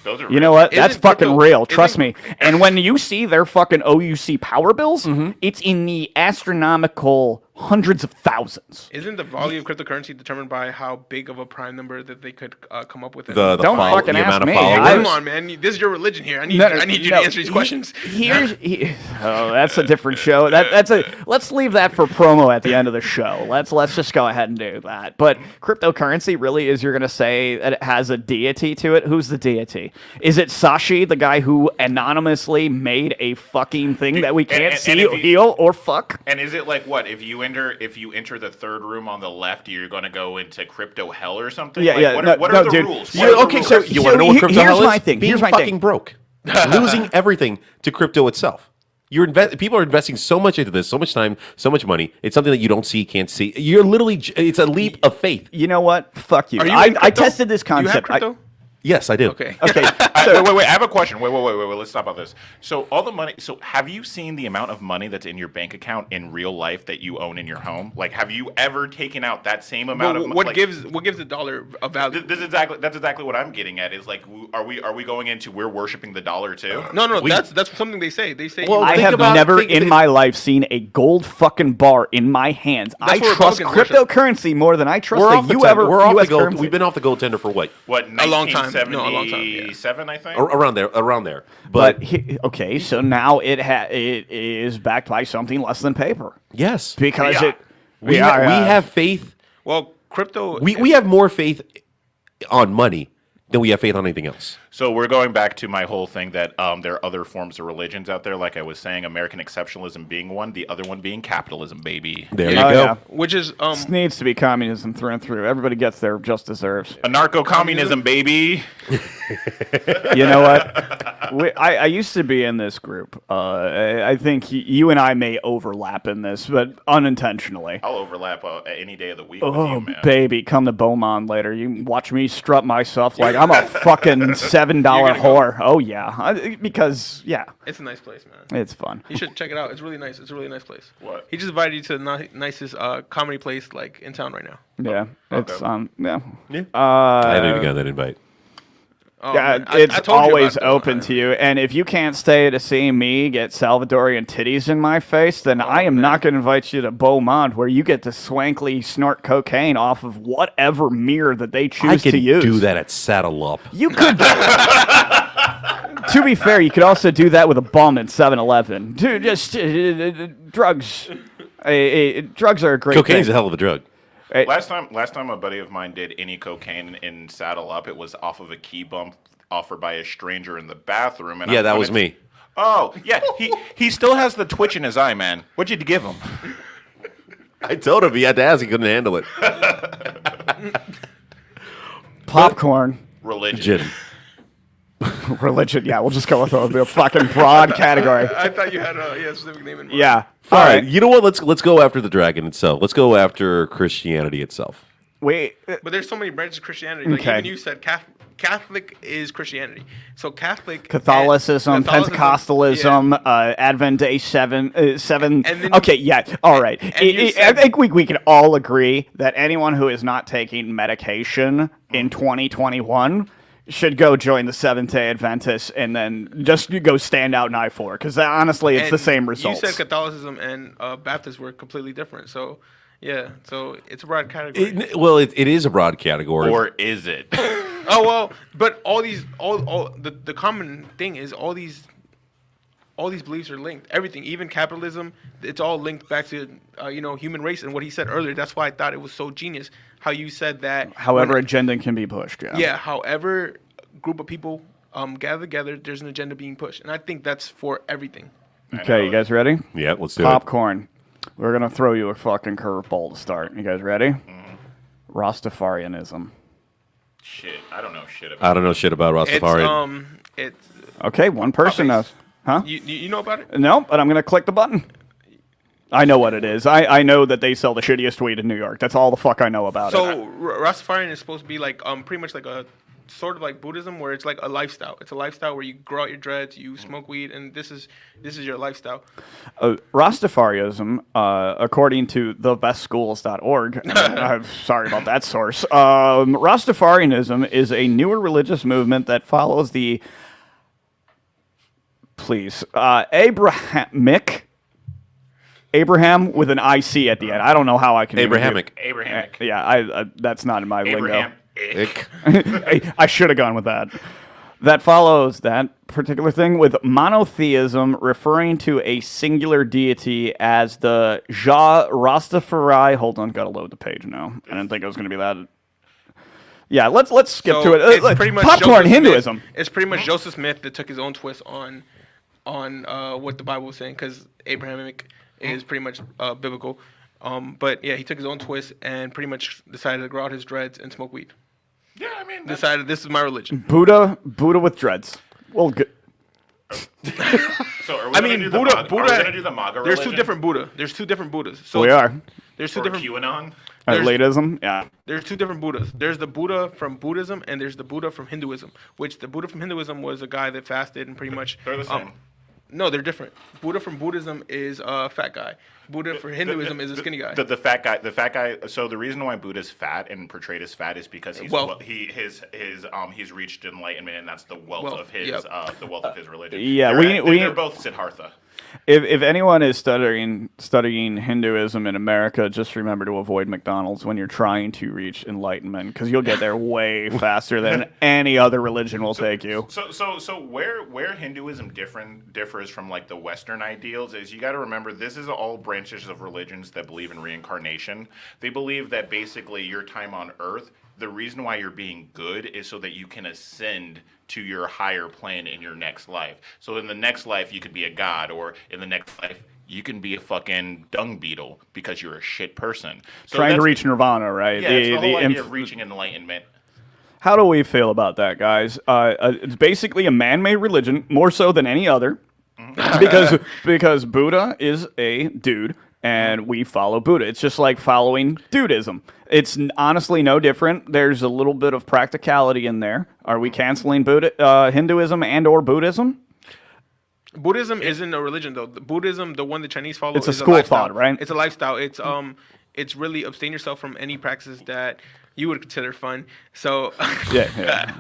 Those are You know what? Isn't That's fucking crypto- real. isn't- Trust me. And when you see their fucking OUC power bills, it's in the astronomical hundreds of thousands. Isn't the value of cryptocurrency determined by how big of a prime number that they could come up with? The Don't fucking the ask amount of me. followers. Come on, man. This is your religion here. I need you to answer these questions. Oh, that's a different show. Let's leave that for promo at the end of the show. Let's just go ahead and do that. But cryptocurrency really is, you're gonna say that it has a deity to it? Who's the deity? Is it Sashi, the guy who anonymously made a fucking thing that we can't and see, if you- heal, or fuck? And is it like what if you enter the third room on the left, you're going to go into crypto hell or something? Yeah, Like, yeah, what no, are no, the dude. rules? You- What are the Okay, rules? so you want to know what Here's crypto hell is? my thing. Being Here's my fucking thing. broke, losing everything to crypto itself. People are investing so much into this, so much time, so much money. It's something that you don't see, can't see. You're literally, it's a leap of faith. You know what? Fuck you. Are you I in crypto? tested this You have concept. crypto? Yes, I do. Okay. Okay. Wait, I have a question. Wait, let's stop on this. So all the money, so have you seen the amount of money that's in your bank account in real life that you own in your home? Like, have you ever taken out that same amount of money? What gives the dollar a value? That's exactly what I'm getting at. Is like, are we going into we're worshiping the dollar too? No, that's something they say. They say Well, I think have about- never think- in my life seen a gold fucking bar in my hands. I That's what trust Republicans cryptocurrency more than I trust We're the off the US We're off the gold. currency. We've been off the gold tender for what? What, A long time. No, a long time, 1977, I think. Around there. But okay, so now it is backed by something less than paper Yes, because Yeah. it we have faith. well, crypto. We have more faith on money than we have faith on anything else. So we're going back to my whole thing that there are other forms of religions out there. Like I was saying, American exceptionalism being one, the other one being capitalism, baby. There you Oh, go. yeah. which is This needs to be communism through and through. Everybody gets their just deserves. Anarcho-communism, baby. You know what? I used to be in this group. I think you and I may overlap in this, but unintentionally. I'll overlap any day of the week with you, Oh, man. baby, come to Beaumont later. You can watch me strut myself like I'm a fucking $7 gonna go? whore. Oh, yeah. Because, yeah, it's a nice place, man. it's fun. You should check it out. It's really nice. It's a really nice place. What? He just invited you to the nicest comedy place like in town right now. Yeah, it's, yeah. I haven't even got that invite. Oh, Yeah, man. it's I told you always about it, open though. to you. And if you can't stay to see me get Salvadorian titties in my face, then I am not going to invite you to Beaumont, where you get to swankly snort cocaine off of whatever mirror that they I choose could to use. do that at Saddle Up. You could. To be fair, you could also do that with a bum at 7-Eleven. Dude, just drugs. Drugs are a great Cocaine's a thing. hell of a drug. Last time a buddy of mine did any cocaine in Saddle Up, it was off of a key bump offered by a stranger in the bathroom. And Yeah, I that was wanted- me. Oh, yeah. He still has the twitch in his eye, man. What'd you give him? I told him he had to ask. He couldn't handle it. Popcorn. Religion. Gin. Religion. Yeah, we'll just go with a fucking broad category. I thought you had a specific name in mind. Yeah. All right. You know what? Let's go after the dragon itself. Let's go after Christianity itself. Wait. But there's so many branches of Christianity. Like Okay. even you said Catholic is Christianity. So Catholicism, Pentecostalism, Advent Day 7. And then- Okay, yeah, all right. you I said- think we can all agree that anyone who is not taking medication in 2021 should go join the Seventh-day Adventists and then just go stand out in I-4, because honestly, it's the And same results. You said Catholicism and Baptists were completely different. So yeah, so it's a broad category. It is a broad category. Or is it? Oh well, but all the common thing is all these beliefs are linked. Everything, even capitalism, it's all linked back to human race and what he said earlier. That's why I thought it was so genius how you said that. However, agenda can be pushed, yeah. Yeah, however, group of people gather together, there's an agenda being pushed, and I think that's for everything. Okay, you guys ready? Yeah, let's do it. Popcorn. We're going to throw you a fucking curveball to start. You guys ready? Rastafarianism. Shit, I don't know shit about. I don't know shit about Rastafari. It's Okay, one person knows. Huh? you know about it? No, but I'm going to click the button. I know what it is. I know that they sell the shittiest weed in New York. That's all the fuck I know about it. So Rastafarian is supposed to be like pretty much like a sort of like Buddhism, where it's like a lifestyle. It's a lifestyle where you grow out your dreads, you smoke weed, and this is your lifestyle. Rastafarianism, according to thebestschools.org, I'm sorry about that source, Rastafarianism is a newer religious movement that follows the, Abraham with an IC at the end. I don't know how I can Abrahamic. Abrahamic. Yeah, I that's not in my Abraham. lingo. I should have gone with that. That follows that particular thing with monotheism, referring to a singular deity as the Jah Rastafari. Hold on, gotta load the page now. I didn't think it was gonna be that. Yeah, let's skip to it. It's pretty much Popcorn Joseph Hinduism. Smith. It's pretty much Joseph Smith that took his own twist on what the Bible was saying, because Abrahamic is pretty much biblical. But yeah, he took his own twist and pretty much decided to grow out his dreads and smoke weed. Yeah, I mean, Decided this is my religion. Buddha with dreads. Well, good. So are we I gonna mean, do Buddha. the MAGA, Buddha. Are we gonna do the MAGA There's religion? two different Buddha. There's two different Buddhas. So We are. There's two Or different. QAnon. There's- Latism. Yeah. There's two different Buddhas. There's the Buddha from Buddhism and there's the Buddha from Hinduism. Which the Buddha from Hinduism was a guy that fasted and pretty much. They're the same. No, they're different. Buddha from Buddhism is a fat guy. Buddha for Hinduism is a skinny guy. The fat guy. So the reason why Buddha's fat and portrayed as fat is because he's he's reached enlightenment, and that's the wealth Wealth, of his yep. the wealth of his religion. Yeah, they're both Siddhartha. If anyone is studying Hinduism in America, just remember to avoid McDonald's when you're trying to reach enlightenment, because you'll get there way faster than any other religion will take you. So where Hinduism differs from like the Western ideals is, you got to remember, this is all branches of religions that believe in reincarnation. They believe that basically your time on Earth, the reason why you're being good is so that you can ascend to your higher plane in your next life. So in the next life you could be a god, or in the next life you can be a fucking dung beetle because you're a shit person. So Trying to that's- reach nirvana, right? Yeah, it's the whole idea of reaching enlightenment. How do we feel about that, guys? It's basically a man-made religion, more so than any other, because Buddha is a dude, and we follow Buddha. It's just like following dudism. It's honestly no different. There's a little bit of practicality in there. Are we canceling Hinduism and or Buddhism? Buddhism isn't a religion though. The Buddhism, the one the Chinese follow, It's a is school of lifestyle. thought, right? It's a lifestyle. It's really abstain yourself from any practices that you would consider fun. So Yeah.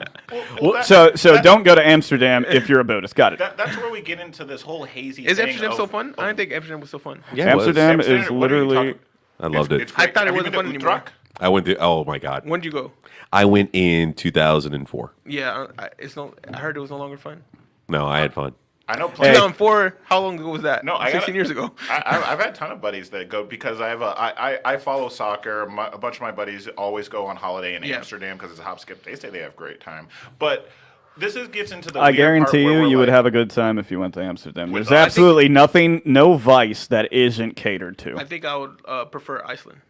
Well, So don't go to Amsterdam if you're a Buddhist. Got it. That's where we get into this whole hazy is thing Amsterdam of, so fun? I of- didn't think Amsterdam was so fun. Yeah, it was. Amsterdam Amsterdam, is what are you literally. talking- I loved it. It's I great. thought it Have you wasn't been fun to anymore. Utrecht? I went to. Oh my god. When did you go? I went in 2004. Yeah, I heard it was no longer fun. No, I had fun. I know plenty. 2004. How long ago was that? No, 16 years ago. I've had a ton of buddies that go, because I follow soccer. A bunch of my buddies always go on holiday in Yeah. Amsterdam because it's a hop skip. They say they have a great time, but gets into the. I weird guarantee part where you, we're you would like- have a good time if you went to Amsterdam. There's I think- absolutely nothing, no vice that isn't catered to. I think I would prefer Iceland.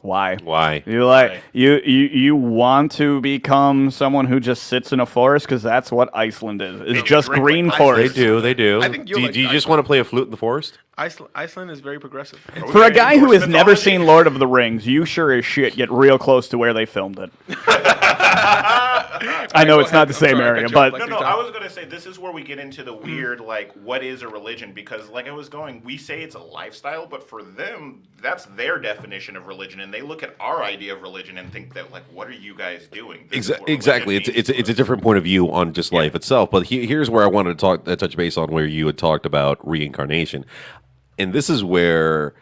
Why? Why? You like Right. you want to become someone who just sits in a forest, because that's what Iceland is. It's just drink green like They forest. do. They do. I think you'll do like do you just Iceland. want to play a flute in the forest? Iceland is very progressive. Are we For a getting guy who has endorsement never already? seen Lord of the Rings, you sure as shit get real close to where they filmed it. I know Go it's not ahead. the I'm same sorry, I area, cut you but off like No, three I times. was gonna say, this is where we get into the weird, like, what is a religion? Because, like I was going, we say it's a lifestyle, but for them, that's their definition of religion, and they look at our idea of religion and think that, like, what are you guys doing? This is what religion Exactly. means It's to a us. different point of view on just life itself. But here's where I wanted to touch base on where you had talked about reincarnation, and this is where.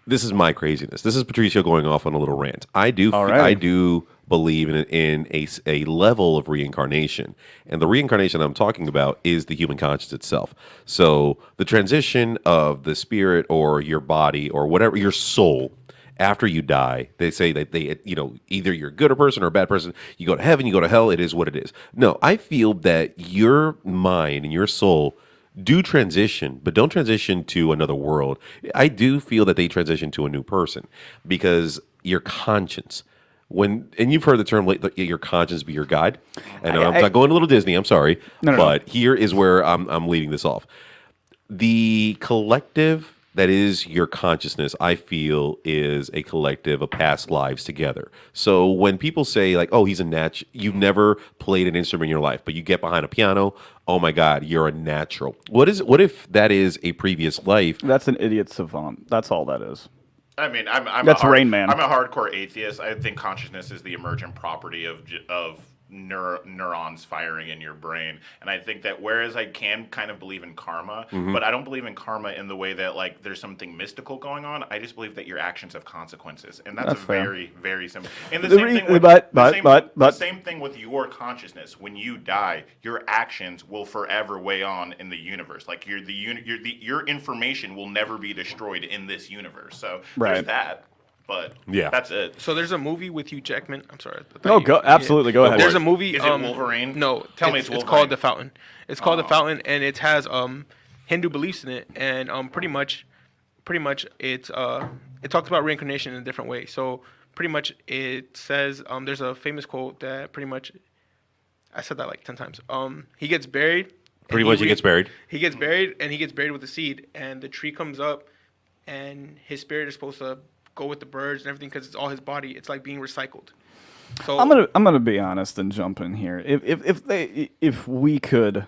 This is my craziness. This is Patricio going off on a little rant. I do believe in a level of reincarnation, and the reincarnation I'm talking about is the human conscience itself. So the transition of the spirit or your body or whatever, your soul, after you die, they say that either you're a good person or a bad person. You go to heaven, you go to hell. It is what it is. No, I feel that your mind and your soul do transition, but don't transition to another world. I do feel that they transition to a new person, because your conscience, and you've heard the term let your conscience be your guide, and I'm I- not going a little Disney. I'm sorry, No. but here is where I'm leading this off. The collective that is your consciousness, I feel, is a collective of past lives together. So when people say like, "Oh, he's a you've never played an instrument in your life, but you get behind a piano, oh my God, you're a natural." What if that is a previous life? That's an idiot savant. That's all that is. I mean, I'm That's Rain Man. I'm a hardcore atheist. I think consciousness is the emergent property of neurons firing in your brain, and I think that whereas I can kind of believe in karma, but I don't believe in karma in the way that like there's something mystical going on. I just believe that your actions have consequences, and that's That's a fair. very, very simple. And the The same re- thing with but- the same, but- the same thing with your consciousness. When you die, your actions will forever weigh on in the universe. Like your information will never be destroyed in this universe. So Right. there's that. But Yeah. that's it. So there's a movie with Hugh Jackman. I'm sorry. I thought No, you- go absolutely go ahead. There's a movie. Is it Wolverine? No, Tell me it's called Wolverine. The Fountain. It's called The Fountain, and it has Hindu beliefs in it, and pretty much it's it talks about reincarnation in a different way. So pretty much it says there's a famous quote that pretty much I said that like 10 times. He gets buried. Pretty much he gets buried. He gets buried, and he gets buried with a seed, and the tree comes up, and his spirit is supposed to go with the birds and everything because it's all his body. It's like being recycled. So I'm gonna be honest and jump in here. If we could,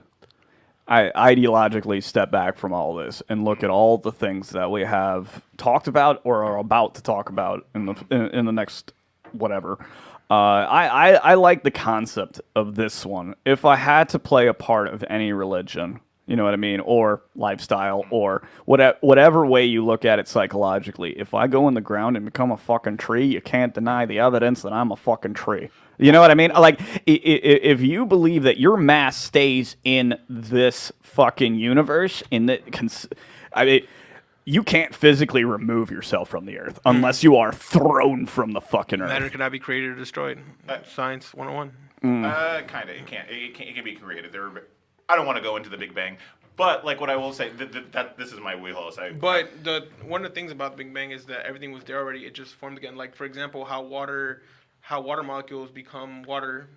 ideologically step back from all this and look at all the things that we have talked about or are about to talk about in the next whatever. I like the concept of this one. If I had to play a part of any religion, you know what I mean, or lifestyle, or whatever way you look at it psychologically, if I go in the ground and become a fucking tree, you can't deny the evidence that I'm a fucking tree. You know what I mean? Like, if you believe that your mass stays in this fucking universe, I mean, you can't physically remove yourself from the earth unless you are thrown from the fucking earth. matter cannot be created or destroyed. Science 101. Kind of. It can be created. I don't want to go into the Big Bang, but like what I will say, that this is my wheelhouse. But one of the things about the Big Bang is that everything was there already. It just formed again. Like for example, how water molecules become water,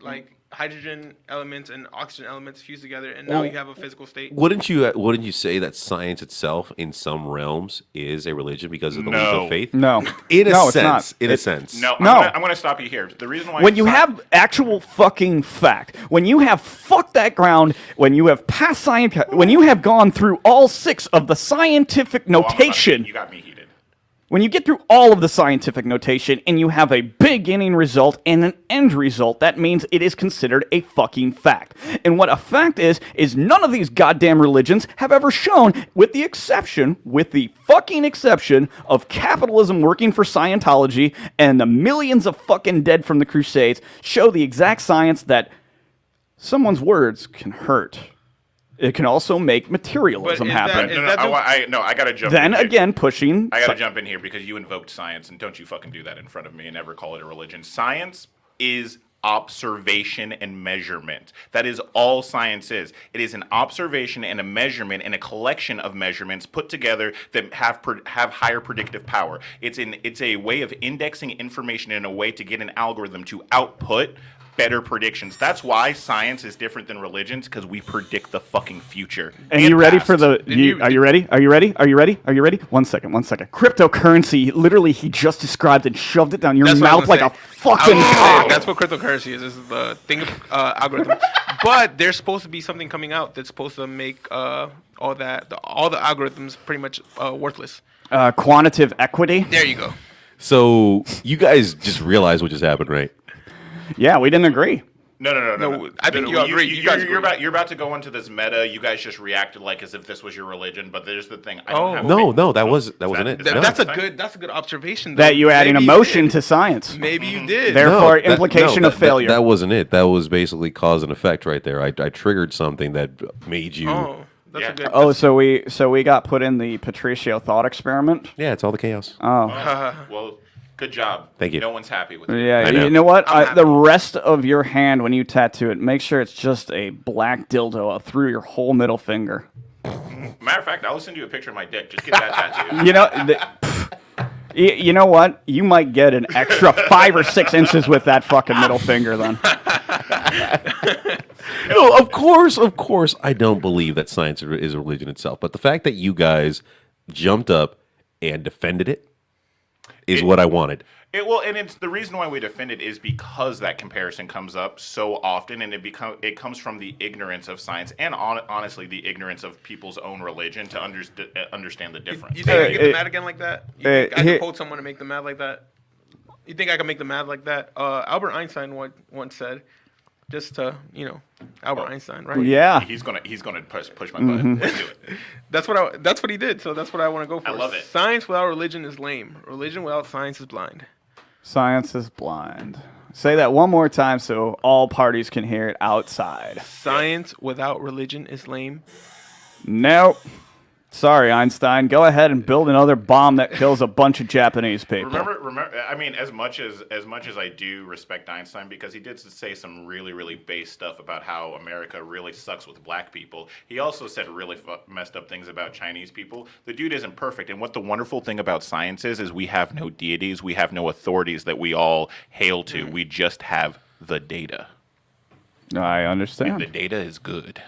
like hydrogen elements and oxygen elements fuse together, and now you have a physical state. Wouldn't you say that science itself, in some realms, is a religion because of the leap No. of faith? No. In a No, it's sense. not. In a sense. No, No. I'm going to stop you here. The reason why When you have actual fucking fact, when you have fucked that ground, when you have passed science, when you have gone through all 6 of the scientific notation, you got me heated. when you get through all of the scientific notation and you have a beginning result and an end result, that means it is considered a fucking fact. And what a fact is none of these goddamn religions have ever shown, with the fucking exception of capitalism working for Scientology and the millions of fucking dead from the Crusades, show the exact science that someone's words can hurt. It can also make materialism But is that- happen. is No, that the- I got to jump Then in here. again, pushing... I got to jump in here because you invoked science, and don't you fucking do that in front of me and ever call it a religion. Science is observation and measurement. That is all science is. It is an observation and a measurement and a collection of measurements put together that have higher predictive power. It's a way of indexing information in a way to get an algorithm to output better predictions. That's why science is different than religions, because we predict the fucking future. And you ready past. for the? Are you ready? Are you ready? Are you ready? Are you ready? 1 second. 1 second. Cryptocurrency. Literally, he just described and shoved it down your That's what I mouth was like gonna a say. fucking I was gonna say, cock. That's what cryptocurrency is. This is the thing algorithm. But there's supposed to be something coming out that's supposed to make all the algorithms pretty much worthless. Quantitative equity. There you go. So you guys just realized what just happened, right? Yeah, we didn't agree. No. I think you agree. You guys agree. You're about to go into this meta. You guys just reacted like as if this was your religion. But there's the thing. I Oh. don't have No, that wasn't it. Is that- No. That's a That's good observation. Though. That you adding Maybe emotion did. to science. Maybe you did. Therefore, that- implication no, of failure. That wasn't it. That was basically cause and effect right there. I triggered something that made you. Oh, that's Yeah. a good. Oh, so we got put in the Patricio thought experiment. Yeah, it's all the chaos. Well, good job. Thank you. No one's happy with you. Yeah, I know. you know what? I'm The happy. rest of your hand when you tattoo it, make sure it's just a black dildo through your whole middle finger. Matter of fact, I'll send you a picture of my dick. Just get that tattoo. You know, You know what? You might get an extra 5 or 6 inches with that fucking middle finger then. No, of course, I don't believe that science is a religion itself. But the fact that you guys jumped up and defended it is what I wanted. And it's the reason why we defend it is because that comparison comes up so often, and it comes from the ignorance of science and honestly the ignorance of people's own religion to understand the difference. You think I can get them mad again like that? You think I could quote someone to make them mad like that? You think I can make them mad like that? Albert Einstein once said, just to Albert Einstein, right? Yeah. He's gonna push my button. Let's do it. That's what he did. So that's what I want to go for. I love it. Science without religion is lame. Religion without science is blind. Science is blind. Say that one more time so all parties can hear it outside. Science without religion is lame. Nope. Sorry, Einstein. Go ahead and build another bomb that kills a bunch of Japanese people. Remember. I mean, as much as I do respect Einstein because he did say some really, really base stuff about how America really sucks with black people. He also said really messed up things about Chinese people. The dude isn't perfect, and what the wonderful thing about science is we have no deities, we have no authorities that we all hail to. We just have the data. I understand. The data is good.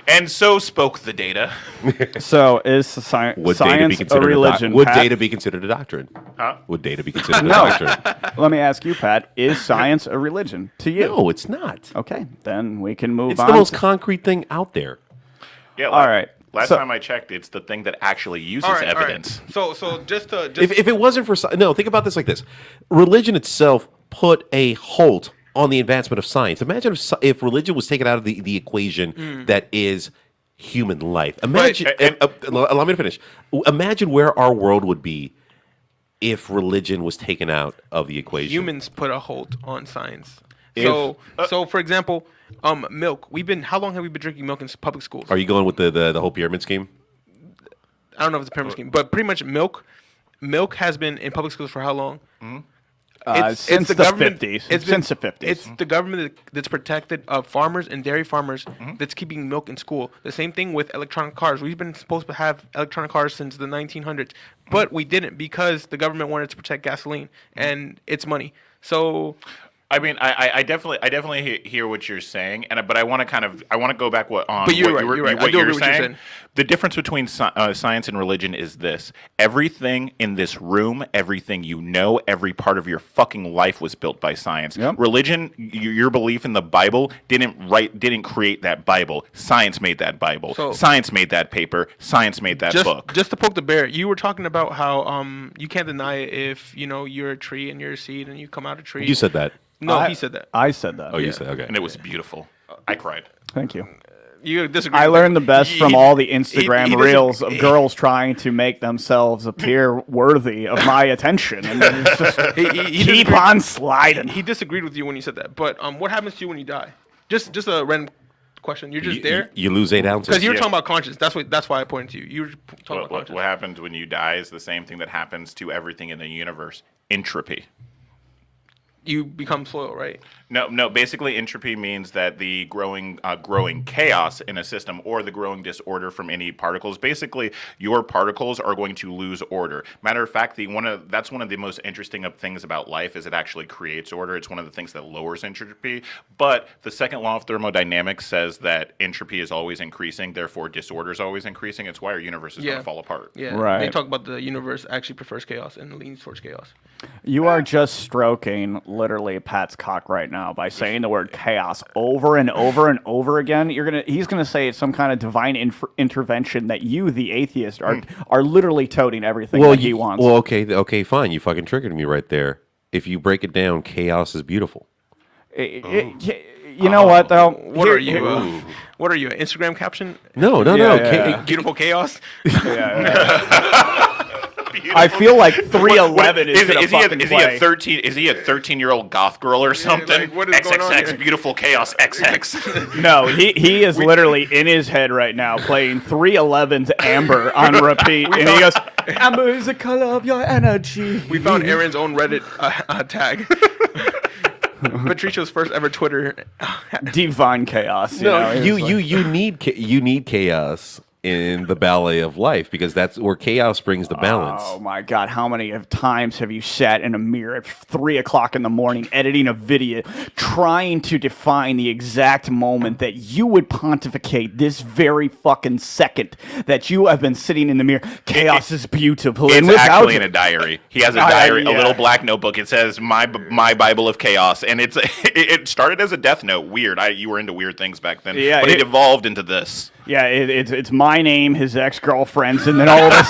And so spoke the data. So is science a religion? Would Pat? data be considered a doctrine? Huh? Would data be considered a No. doctrine? Let me ask you, Pat. Is science a religion to you? No, it's not. Okay, then we can move It's on. the most concrete thing out there. Yeah. All right. Last So- time I checked, it's the thing that actually uses All right, evidence. All right. So just If it wasn't for no, think about this like this: religion itself put a halt on the advancement of science. Imagine if religion was taken out of the equation that is human life. Imagine. Allow me to finish. Imagine where our world would be if religion was taken out of the equation. humans put a halt on science. So for example, milk. How long have we been drinking milk in public schools? Are you going with the whole pyramid scheme? I don't know if it's a pyramid scheme, but pretty much milk has been in public schools for how long? Since the 50s. Since the 50s. It's the government that's protected farmers and dairy farmers that's keeping milk in school. The same thing with electronic cars. We've been supposed to have electronic cars since the 1900s, but we didn't because the government wanted to protect gasoline and its money. So I mean, I definitely hear what you're saying, but I want to go back But what you're you right, were you're right. I what do you agree were with what you're saying. saying. The difference between science and religion is this: everything in this room, everything you know, every part of your fucking life was built by science. Yep. Religion, your belief in the Bible didn't create that Bible. Science made that Bible. So- Science made that paper. Science made that book. Just to poke the bear, you were talking about how you can't deny it if you're a tree and you're a seed and you come out a tree. You said that. No, he said that. I said that. Oh, you said okay. And it was beautiful. I cried. Thank you. You disagree. I with learned the him. best from all the Instagram he reels of girls trying to make themselves appear worthy of my attention, and then it's just He keep disagreed- on sliding. He disagreed with you when you said that. But what happens to you when you die? Just a random question. You're just there You lose 8 ounces. because you were Yeah. talking about conscience. That's why I pointed to you. You were talking about What conscience. happens when you die is the same thing that happens to everything in the universe: entropy. You become soil, right? No. Basically, entropy means that the growing chaos in a system or the growing disorder from any particles. Basically, your particles are going to lose order. Matter of fact, that's one of the most interesting things about life is it actually creates order. It's one of the things that lowers entropy. But the second law of thermodynamics says that entropy is always increasing, therefore disorder is always increasing. It's why our universe is going to fall apart. Yeah. Right. They talk about the universe actually prefers chaos and leans towards chaos. You are just stroking literally Pat's cock right now by saying the word chaos over and over and over again. He's gonna say it's some kind of divine intervention that you, the atheist, are literally toting everything that he wants. Well, okay, fine. You fucking triggered me right there. If you break it down, chaos is beautiful. You know what though? What are you? What are you? An Instagram caption? No. Yeah. Beautiful chaos. I feel like 311 is gonna fucking Is play. he a 13-year-old goth girl or something? like, what is going on XXX here? beautiful chaos XX. No, he is literally in his head right now playing 311's Amber on repeat, and he goes, "Amber is the color of your energy." We found Aaron's own Reddit tag. Patricio's first ever Twitter. Divine chaos. No, it's like- you need chaos in the ballet of life, because that's where chaos brings the balance. Oh my God! How many times have you sat in a mirror at 3 o'clock in the morning editing a video, trying to define the exact moment that you would pontificate this very fucking second that you have been sitting in the mirror? Chaos is beautiful. It's and without actually it- in a diary. He has a Diary, diary, a yeah. little black notebook. It says my Bible of Chaos, and it started as a death note. Weird. You were into weird things back then, Yeah, but it it- evolved into this. Yeah, it's my name, his ex-girlfriend's, and then all of a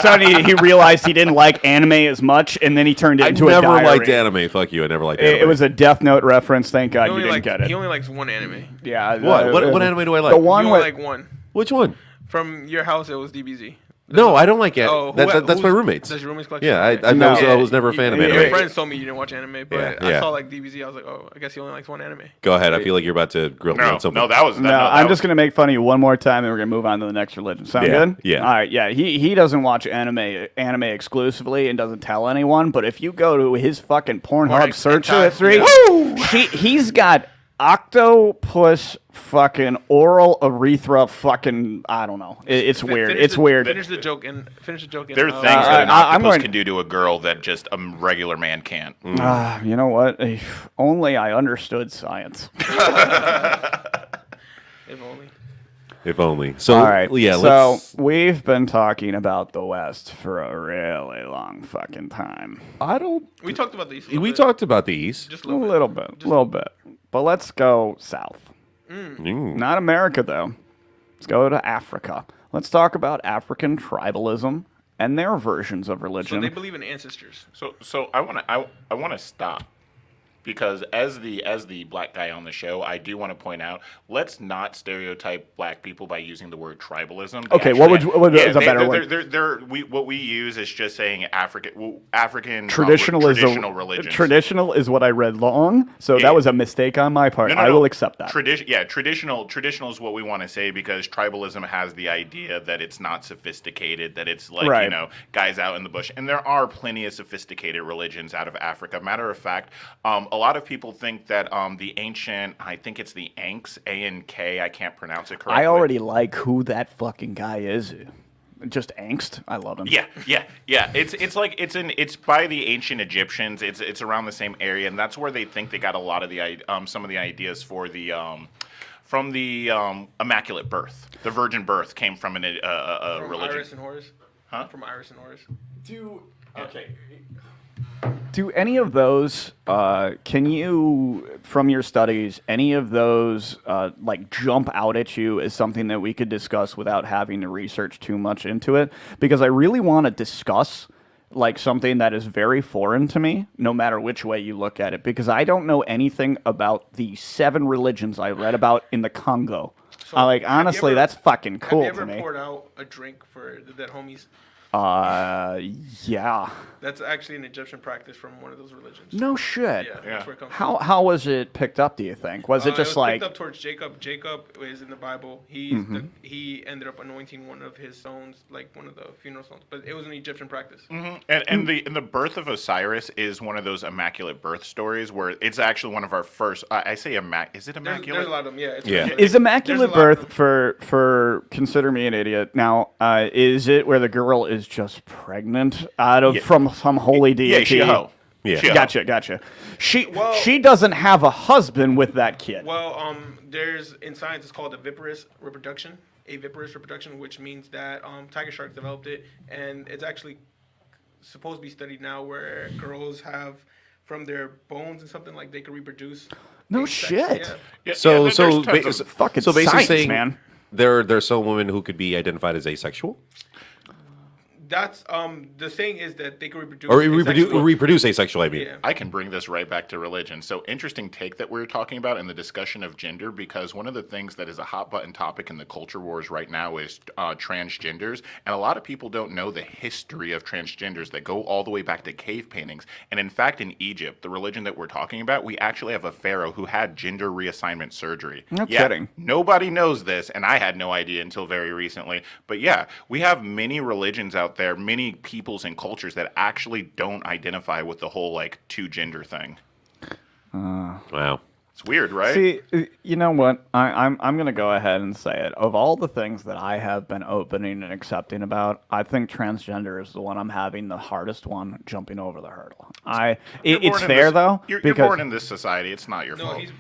sudden he realized he didn't like anime as much, and then he turned it I into a never diary. liked anime. Fuck you. I never liked anime. It was a Death Note reference. Thank God He you only, didn't get it. he only likes one anime. Yeah. What anime do I like? The You one only with like one. Which one? From your house, it was DBZ. No, I don't like it. Oh, That's my roommates. That's your roommate's collection? Yeah, Okay. I was never a fan of Yeah, anime. Your friends told me you didn't watch anime, but Yeah, I yeah. saw like DBZ. I was like, oh, I guess he only likes one anime. Go ahead. I feel like you're about to grill me No, on something. no, that was No, I'm just gonna make fun of you one more time, and we're gonna move on to the next religion. Sound Yeah, good? yeah. All right. Yeah. He doesn't watch anime exclusively and doesn't tell anyone. But if you go to his fucking Pornhub search hentai, history, he's got octopus fucking oral urethra fucking I don't know. It's weird. Finish It's the- weird. Finish the joke and finish the joke. There are things Uh, that an I'm octopus going- can do to a girl that just a regular man can't. You know what? If only I understood science. If only. If only. So, All right. yeah, so let's. we've been talking about the West for a really long fucking time. I don't. We talked about these. a little We bit. talked about these. just A little bit. But let's go south. Mm. Not America, though. Let's go to Africa. Let's talk about African tribalism and their versions of So religion. they believe in ancestors. So I want to stop, because as the black guy on the show, I do want to point out, let's not stereotype black people by using the word tribalism. They Okay, what is a better word? What we use is just saying African Traditional traditional is religions. traditional is what I read long, so Yeah. that was a mistake on my part. I will accept that. Traditional is what we want to say, because tribalism has the idea that it's not sophisticated, that it's like, Right. guys out in the bush. And there are plenty of sophisticated religions out of Africa. Matter of fact, a lot of people think that the ancient, I think it's the Anks, A-N-K, I can't pronounce it correctly. I already like who that fucking guy is. Just angst. I love him. Yeah. It's by the ancient Egyptians. It's around the same area, and that's where they think they got a lot of the some of the ideas for the from the Immaculate Birth. The virgin birth came from From religion. Iris and Horus. Huh? From Iris and Horus. Do any of those, can you, from your studies, any of those like jump out at you as something that we could discuss without having to research too much into it? Because I really want to discuss like something that is very foreign to me, no matter which way you look at it, because I don't know anything about the 7 religions I read about in the Congo. So, Like have you honestly, ever- that's fucking cool Have you to ever me. poured out a drink for the dead homies? Yeah. That's actually an Egyptian practice from one of those religions. No shit. Yeah, Yeah. that's where it comes from. How was it picked up? Do you think? Was it just was like? picked up towards Jacob. Jacob is in the Bible. He ended up anointing one of his stones, like one of the funeral stones. But it was an Egyptian practice. And the birth of Osiris is one of those immaculate birth stories where it's actually one of our first. I say is it There's immaculate? a lot of them. Yeah. Yeah. Is Immaculate There's a lot of Birth for consider me an idiot now? Is it where the girl is just pregnant out of from some holy deity? Yeah, she a hoe. Yeah. She a hoe. Gotcha. Well- She doesn't have a husband with that kid. Well, there's in science it's called aviparous reproduction, which means that tiger sharks developed it, and it's actually supposed to be studied now where girls have from their bones and something like they can reproduce. No asexual- shit. Yeah. Yeah, So, yeah, so, there's tons of- Fucking so basically science, saying man. there are some women who could be identified as asexual That's the saying is that they can reproduce. or asexual. reproduce asexual. I mean, Yeah. I can bring this right back to religion. So interesting take that we were talking about in the discussion of gender, because one of the things that is a hot button topic in the culture wars right now is transgenders, and a lot of people don't know the history of transgenders that go all the way back to cave paintings. And in fact, in Egypt, the religion that we're talking about, we actually have a pharaoh who had gender reassignment surgery. No kidding. Nobody knows this, and I had no idea until very recently. But yeah, we have many religions out there, many peoples and cultures that actually don't identify with the whole like 2 gender thing. wow. It's weird, right? See, you know what? I'm gonna go ahead and say it. Of all the things that I have been opening and accepting about, I think transgender is the one I'm having the hardest one jumping over the hurdle. You're It's born in fair this- though, You're because born in this society. It's not your No, fault. he's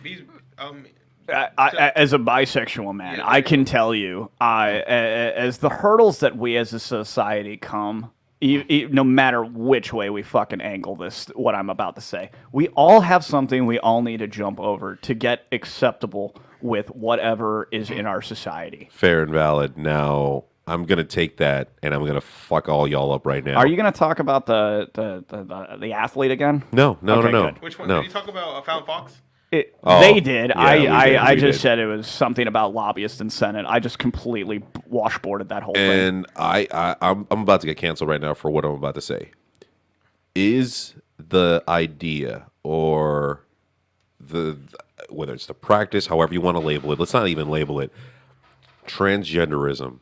as a bisexual man, Yeah, I can tell you, as the hurdles that we as a society come, no matter which way we fucking angle this, what I'm about to say, we all have something we all need to jump over to get acceptable with whatever is in our society. Fair and valid. Now, I'm going to take that and I'm going to fuck all y'all up right now. Are you going to talk about the athlete again? No. Okay, No. good. which one? No. Did you talk about Found Fox? Oh, They did. yeah, we did, I we just did. said it was something about lobbyists and Senate. I just completely washboarded that whole thing. And I'm about to get canceled right now for what I'm about to say. Is the idea or the whether it's the practice, however you want to label it, let's not even label it, transgenderism,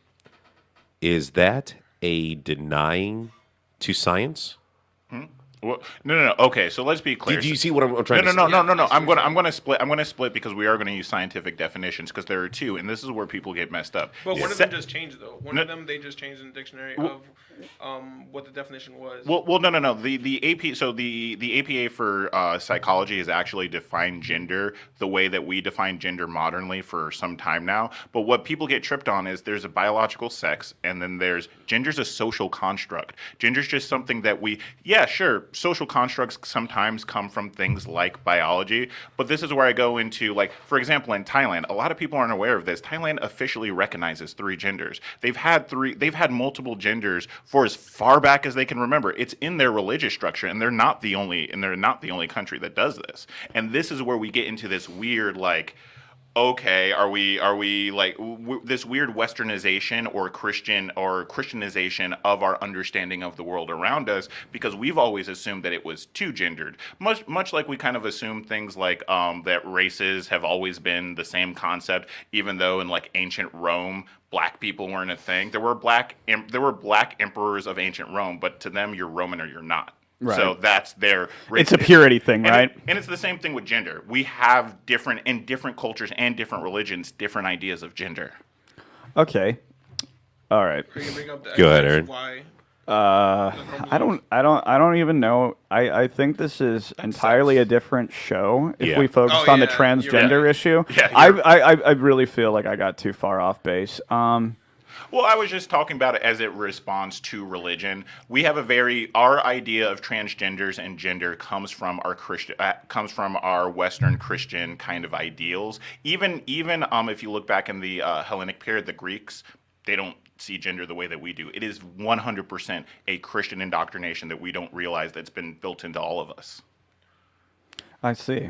is that a denying to science? Well, no. Okay, so let's be clear. Do you see what I'm trying to say? No. I'm gonna split. I'm gonna split because we are gonna use scientific definitions because there are two, and this is where people get messed up. But one of Se- them just changed though. One No. of them they just changed in the dictionary of what the definition was. Well, no. The AP, so the APA for psychology has actually defined gender the way that we define gender modernly for some time now. But what people get tripped on is there's a biological sex, and then there's gender's a social construct. Gender's just something that sure, social constructs sometimes come from things like biology. But this is where I go into, like, for example, in Thailand, a lot of people aren't aware of this. Thailand officially recognizes 3 genders. They've had multiple genders for as far back as they can remember. It's in their religious structure, and they're not the only country that does this. And this is where we get into this weird, like, okay, are we like this weird westernization or Christianization of our understanding of the world around us, because we've always assumed that it was two gendered, much like we kind of assume things like that races have always been the same concept, even though in like ancient Rome black people weren't a thing. There were black emperors of ancient Rome, but to them you're Roman or you're not. Right. So that's their race. It's a purity thing, right? And it's the same thing with gender. We have different cultures and different religions, different ideas of gender. Okay. All right. Are you gonna bring up the Go ahead, evidence Aaron. why? I don't even know. I think this is entirely a different show. If Yeah. we focused Oh, on the yeah, transgender you're right. issue, Yeah, I really feel like I got too far off base. Well, I was just talking about it as it responds to religion. We have our idea of transgenders and gender comes from our Western Christian kind of ideals. Even if you look back in the Hellenic period, the Greeks, they don't see gender the way that we do. It is 100% a Christian indoctrination that we don't realize that's been built into all of us. I see.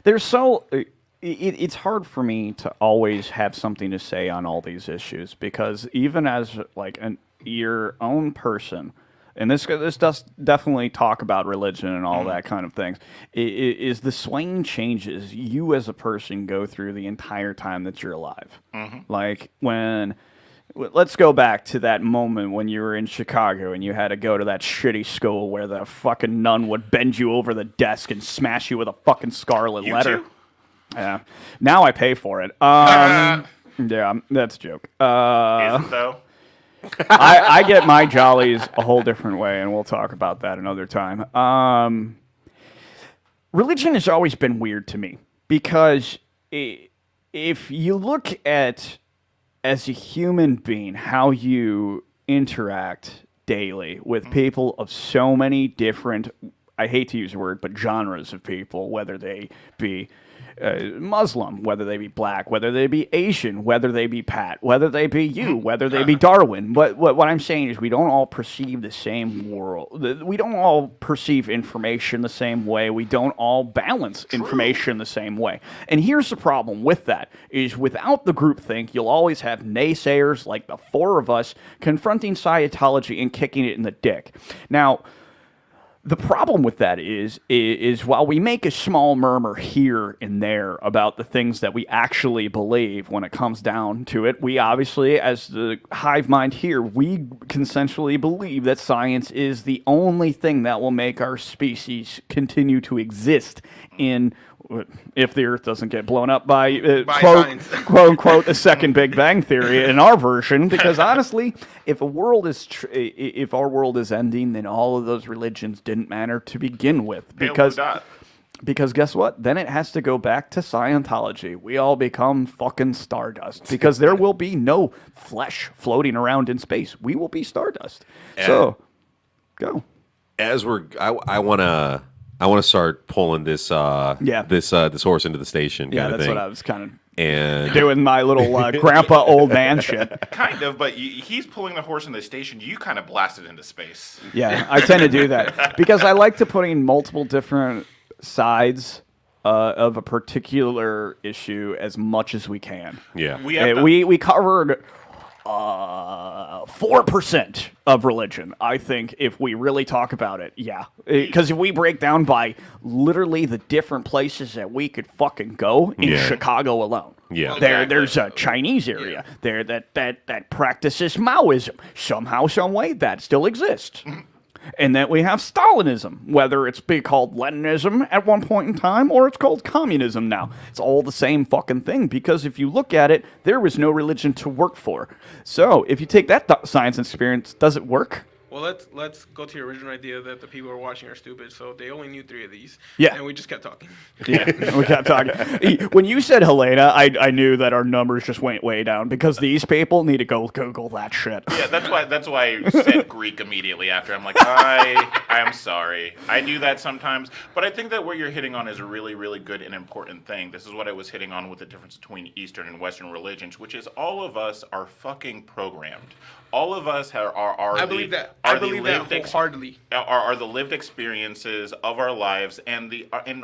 There's so it's hard for me to always have something to say on all these issues, because even as like your own person, and this does definitely talk about religion and all that kind of things, is the swaying changes you as a person go through the entire time that you're alive. Like let's go back to that moment when you were in Chicago and you had to go to that shitty school where the fucking nun would bend you over the desk and smash you with a fucking scarlet You letter. too? Yeah. Now I pay for it. Yeah, that's a joke. Isn't though? I get my jollies a whole different way, and we'll talk about that another time. Religion has always been weird to me because if you look at, as a human being, how you interact daily with people of so many different, I hate to use the word, but genres of people, whether they be Muslim, whether they be black, whether they be Asian, whether they be Pat, whether they be you, whether they be Darwin. But what I'm saying is we don't all perceive the same world. We don't all perceive information the same way. We don't all balance information the same way. And here's the problem with that, is without the groupthink, you'll always have naysayers like the 4 of us confronting Scientology and kicking it in the dick. Now, the problem with that is while we make a small murmur here and there about the things that we actually believe, when it comes down to it, we obviously, as the hive mind here, we consensually believe that science is the only thing that will make our species continue to exist in if the Earth doesn't get blown up by, By quote, science. quote unquote, the second Big Bang Theory in our version. Because honestly, if if our world is ending, then all of those religions didn't matter to begin with. Pale blue dot. Because guess what? Then it has to go back to Scientology. We all become fucking stardust because there will be no flesh floating around in space. We will be stardust. So, go. As I want to start pulling this this horse into the station. Yeah, kind of that's thing. what I was kind of And doing my little grandpa old man shit. Kind of, but he's pulling the horse in the station. You kind of blasted into space. Yeah, I tend to do that because I like to put in multiple different sides of a particular issue as much as we can. yeah, We covered 4% of religion, I think, if we really talk about it. Yeah. Because if we break down by literally the different places that we could fucking go in Yeah. Chicago alone. Yeah. There's a Chinese area there that practices Maoism. Somehow, some way, that still exists. And then we have Stalinism, whether it's be called Leninism at one point in time or it's called communism now. It's all the same fucking thing because if you look at it, there was no religion to work for. So if you take that science experience, does it work? Well, let's go to your original idea that the people who are watching are stupid. So they only knew 3 of these. Yeah. And we just kept talking. Yeah, we kept talking. When you said Helena, I knew that our numbers just went way down because these people need to go Google that shit. Yeah, that's why I said Greek immediately after. I'm like, I'm sorry. I do that sometimes. But I think that what you're hitting on is a really, really good and important thing. This is what I was hitting on with the difference between Eastern and Western religions, which is all of us are fucking programmed. All of us are I believe that wholeheartedly. Are the lived experiences of our lives, and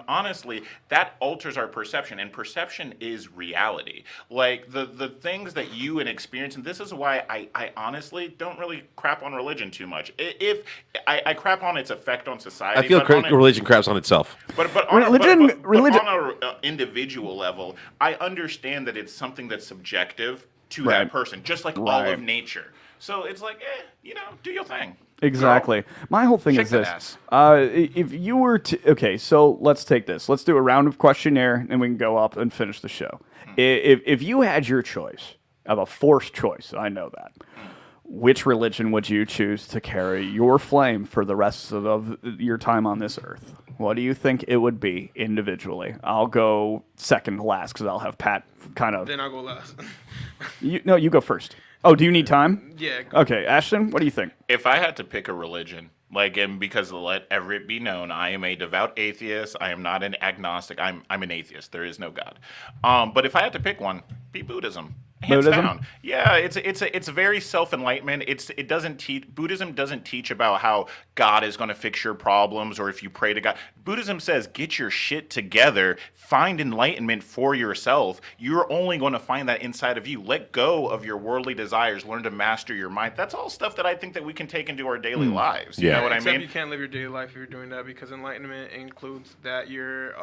honestly, that alters our perception, and perception is reality. Like the things that you experience, and this is why I honestly don't really crap on religion too much. If I crap on its effect on society, I feel religion craps on itself. but Religion- on an individual level, I understand that it's something that's subjective to Right. that person, just like all Right. of nature. So it's like, do your thing. Exactly. My whole thing Shake is that this. ass. If you were to... Okay, so let's take this. Let's do a round of questionnaire, and we can go up and finish the show. If you had your choice, of a forced choice, I know that, which religion would you choose to carry your flame for the rest of your time on this earth? What do you think it would be individually? I'll go second to last because I'll have Pat kind of... Then I'll go last. No, you go first. Oh, do you need time? Yeah. Okay, Ashton, what do you think? If I had to pick a religion, and because let it be known, I am a devout atheist. I am not an agnostic. I'm an atheist. There is no God. But if I had to pick one, be Buddhism. Hands Buddhism? down. Yeah, it's very self-enlightenment. It doesn't teach. Buddhism doesn't teach about how God is going to fix your problems or if you pray to God. Buddhism says get your shit together, find enlightenment for yourself. You're only going to find that inside of you. Let go of your worldly desires. Learn to master your mind. That's all stuff that I think that we can take into our daily lives. You Yeah. know what Except I mean? you can't live your daily life if you're doing that because enlightenment includes that you're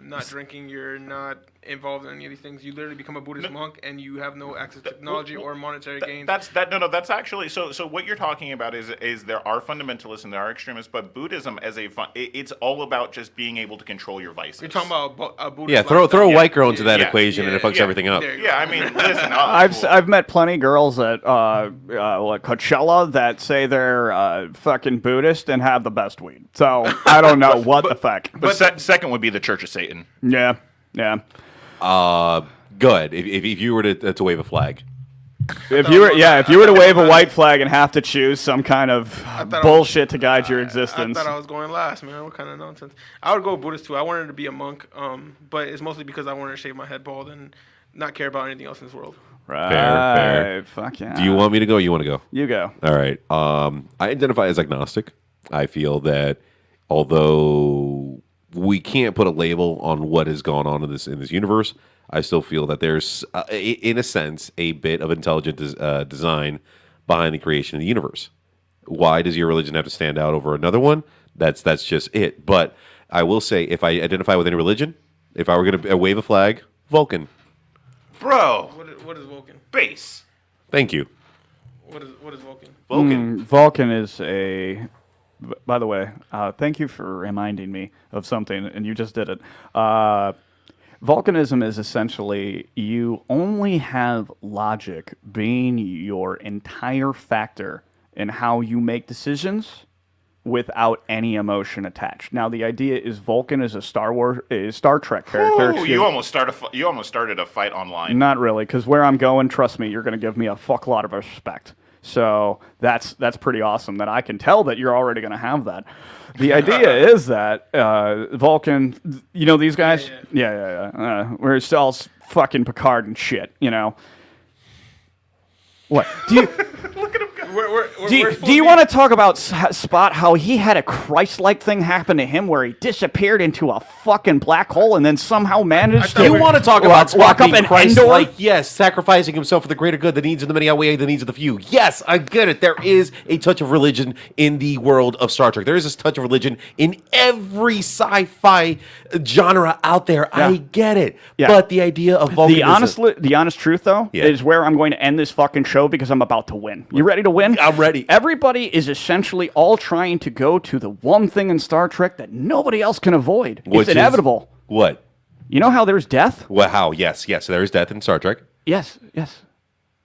not drinking, you're not involved in any of these things. You literally become a Buddhist monk and you have no access to technology or monetary gains. That's actually so what you're talking about is there are fundamentalists and there are extremists, but Buddhism as it's all about just being able to control your vices. You're talking about a Buddhist Yeah, throw a white girl into that Yeah. equation and it fucks everything up. There you Yeah, I mean, listen, I've met plenty of girls at like Coachella that say they're fucking Buddhist and have the best weed. So I don't know what the fuck. but second would be the Church of Satan. Yeah. Good. If you were to wave a flag. If you were to wave a white flag and have to choose some kind of thought bullshit to guide your I existence. thought I was going last, man. What kind of nonsense? I would go Buddhist too. I wanted to be a monk, but it's mostly because I wanted to shave my head bald and not care about anything else in this world. Right. Fair. Fuck yeah. Do you want me to go or you want to go? You go. All right. I identify as agnostic. I feel that although we can't put a label on what has gone on in this universe, I still feel that there's, in a sense, a bit of intelligent design behind the creation of the universe. Why does your religion have to stand out over another one? That's just it. But I will say, if I identify with any religion, if I were going to wave a flag, Vulcan. Bro, What is Vulcan? base. Thank you. What is Vulcan? Vulcan. Vulcan is a... By the way, thank you for reminding me of something, and you just did it. Volcanism is essentially you only have logic being your entire factor in how you make decisions without any emotion attached. Now, the idea is Vulcan is a Star Trek character. Ooh, you almost started a fight online. Not really, because where I'm going, trust me, you're going to give me a fuck lot of respect. So that's pretty awesome that I can tell that you're already going to have that. The idea is that Vulcan, you know these guys? Yeah. We're still fucking Picard and shit, you know. What? Do you... Look at him go. Do you want to talk about Spot, how he had a Christ-like thing happen to him where he disappeared into a fucking black hole and then somehow managed to... You want to talk about Spock walk up being an Christ-like? Endor? Yes, sacrificing himself for the greater good. The needs of the many outweigh the needs of the few. Yes, I get it. There is a touch of religion in the world of Star Trek. There is this touch of religion in every sci-fi genre out there. Yeah. I get it. Yeah. But the idea of Vulcanism... The honest truth, though, Yeah. is where I'm going to end this fucking show because I'm about to win. You ready to win? I'm ready. Everybody is essentially all trying to go to the one thing in Star Trek that nobody else can avoid. Which It's is- inevitable. What? You know how there's death? Well, how? Yes. There is death in Star Trek. Yes.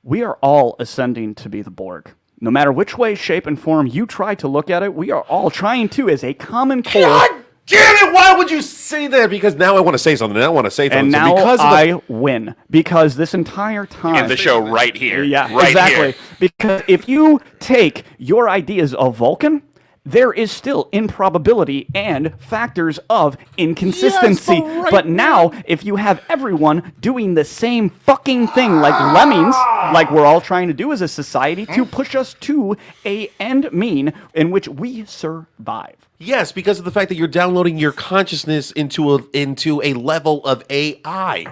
We are all ascending to be the Borg. No matter which way, shape, and form you try to look at it, we are all trying to, as a common core. God damn it! Why would you say that? Because now I want to say something. And So now because of I win. Because this entire time... End the show right here. Yeah, right exactly. Here. Because if you take your ideas of Vulcan, there is still improbability and factors of inconsistency. Yes, but now, if you have everyone doing the same fucking thing like lemmings, like we're all trying to do as a society, to push us to a end mean in which we survive. Yes, because of the fact that you're downloading your consciousness into a level of AI.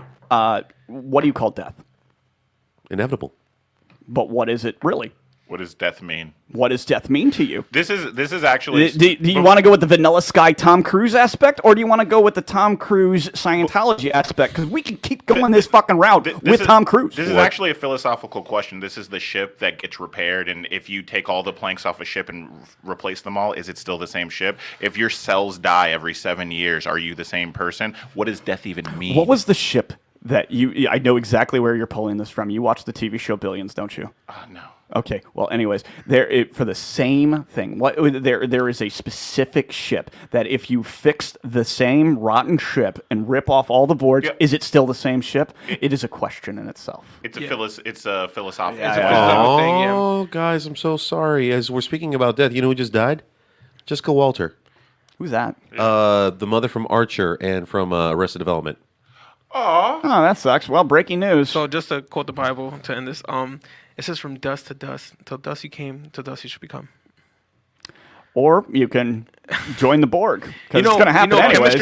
What do you call death? Inevitable. But what is it really? What does death mean? What does death mean to you? This is actually. Do you want to go with the Vanilla Sky Tom Cruise aspect, or do you want to go with the Tom Cruise Scientology aspect? Because we can keep going this fucking route with Tom Cruise. This is actually a philosophical question. This is the ship that gets repaired, and if you take all the planks off a ship and replace them all, is it still the same ship? If your cells die every 7 years, are you the same person? What does death even mean? What was the ship that you... I know exactly where you're pulling this from. You watch the TV show Billions, don't you? No. Okay. Well, anyways, for the same thing, there is a specific ship that if you fixed the same rotten ship and rip off all the boards, Yep. is it still the same ship? It is a question in itself. It's a philosophical. Yeah. thing, yeah. Oh, guys, I'm so sorry. As we're speaking about death, you know who just died? Jessica Walter, Who's that? the mother from Archer and from Arrested Development. Oh, that sucks. Well, breaking news. So just to quote the Bible to end this, it says from dust to dust, till dust you came, till dust you should become. Or you can join the Borg, because it's going to happen anyways.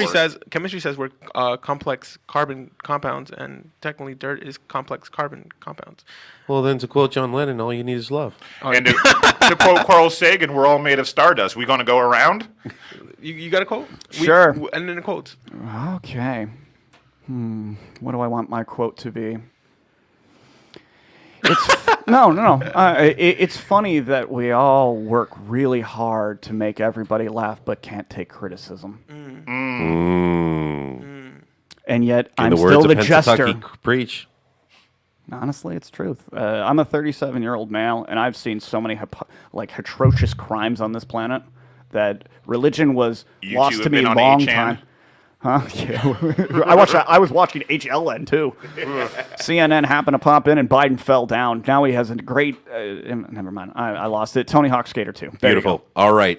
chemistry says we're complex carbon compounds, and technically dirt is complex carbon compounds. Well, then, to quote John Lennon, all you need is love. And to quote Carl Sagan, we're all made of stardust. We gonna go around? You got a quote? Sure. And then the quotes. Okay. What do I want my quote to be? It's no. It's funny that we all work really hard to make everybody laugh, but can't take criticism. And yet, In I'm the words still the of jester. Pennsatucky, preach. Honestly, it's truth. I'm a 37-year-old male, and I've seen so many atrocious crimes on this planet that religion was You two lost have to me been a on long 8chan? time. Huh? Yeah. I was watching HLN too. CNN happened to pop in and Biden fell down. Now he has a great. Never mind. I lost it. Tony Hawk Skater 2. There you Beautiful. go. All right,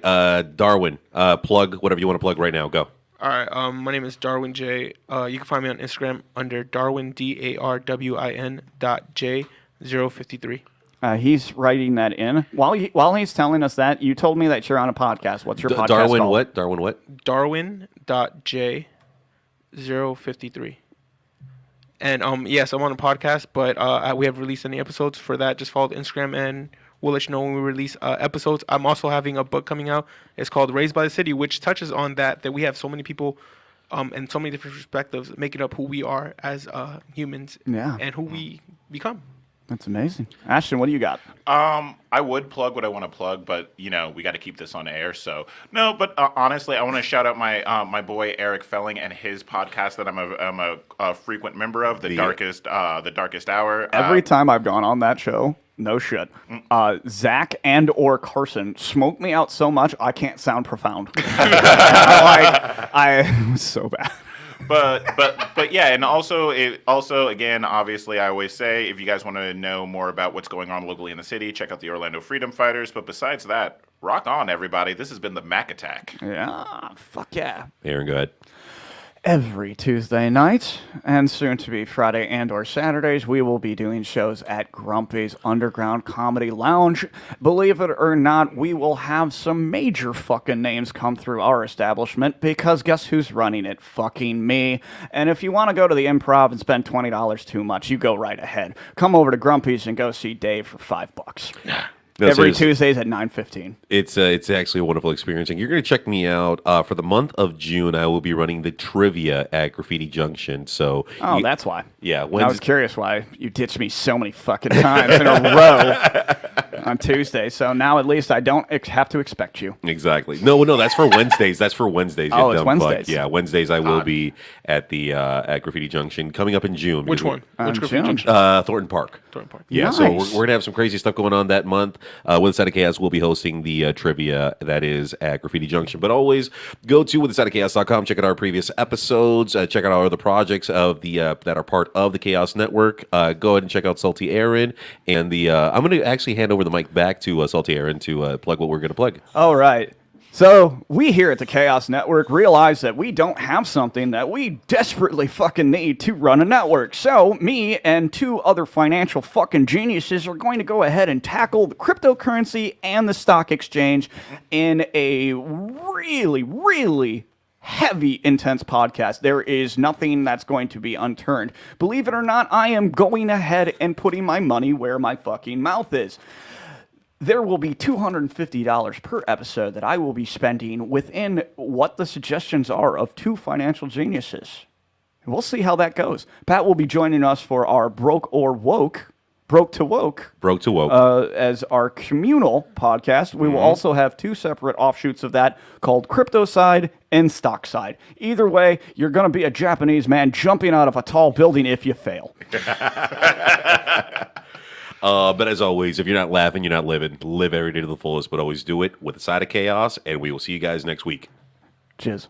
Darwin, plug whatever you want to plug right now. Go. All right. My name is Darwin J. You can find me on Instagram under Darwin DARWIN.J053. He's writing that in while he's telling us that. You told me that you're on a podcast. What's your podcast Darwin called? what? Darwin what? Darwin.J053. And yes, I'm on a podcast, but we haven't released any episodes for that. Just follow the Instagram, and we'll let you know when we release episodes. I'm also having a book coming out. It's called Raised by the City, which touches on that we have so many people and so many different perspectives making up who we are as humans Yeah. and who we become. That's amazing. Ashton, what do you got? I would plug what I want to plug, but we got to keep this on air. So no, but honestly, I want to shout out my boy Eric Felling and his podcast that I'm a frequent member of, the Darkest Hour. Every time I've gone on that show, no shit, Zach and or Carson smoke me out so much I can't sound profound. I so bad. But yeah, and also again, obviously, I always say if you guys want to know more about what's going on locally in the city, check out the Orlando Freedom Fighters. But besides that, rock on, everybody. This has been the Mac Attack. Yeah, fuck yeah. Aaron, go ahead. Every Tuesday night, and soon to be Friday and or Saturdays, we will be doing shows at Grumpy's Underground Comedy Lounge. Believe it or not, we will have some major fucking names come through our establishment, because guess who's running it? Fucking me. And if you want to go to the Improv and spend $20 too much, you go right ahead. Come over to Grumpy's and go see Dave for $5. No, Every seriously. Tuesdays at 9:15. It's actually a wonderful experience, and you're going to check me out for the month of June. I will be running the trivia at Graffiti Junction. So, Oh, that's why. yeah. I When's, was curious why you ditched me so many fucking times in a row on Tuesday. So now at least I don't have to expect you. exactly. No, that's for Wednesdays. That's for Wednesdays. you Oh, it's dumb fuck. Wednesdays. Yeah, Wednesdays I will be at the at Graffiti Junction coming up in June. Which one? Which June. Graffiti Junction? Thornton Park. Thornton Park. Yeah, so Nice. we're gonna have some crazy stuff going on that month. With the Side of Chaos, we'll be hosting the trivia that is at Graffiti Junction. But always go to withthesideofchaos.com, check out our previous episodes, check out our other projects of the that are part of the Chaos Network. Go ahead and check out Salty Aaron, and the I'm gonna actually hand over the mic back to Salty Aaron to plug what we're gonna plug. All right. So we here at the Chaos Network realize that we don't have something that we desperately fucking need to run a network. So me and two other financial fucking geniuses are going to go ahead and tackle the cryptocurrency and the stock exchange in a really, really heavy, intense podcast. There is nothing that's going to be unturned. Believe it or not, I am going ahead and putting my money where my fucking mouth is. There will be $250 per episode that I will be spending within what the suggestions are of two financial geniuses. We'll see how that goes. Pat will be joining us for our Broke to Woke, Broke to Woke. as our communal podcast. We will also have two separate offshoots of that called Crypto Side and Stock Side. Either way, you're going to be a Japanese man jumping out of a tall building if you fail. But as always, if you're not laughing, you're not living. Live every day to the fullest, but always do it with a side of chaos, and we will see you guys next week. Cheers.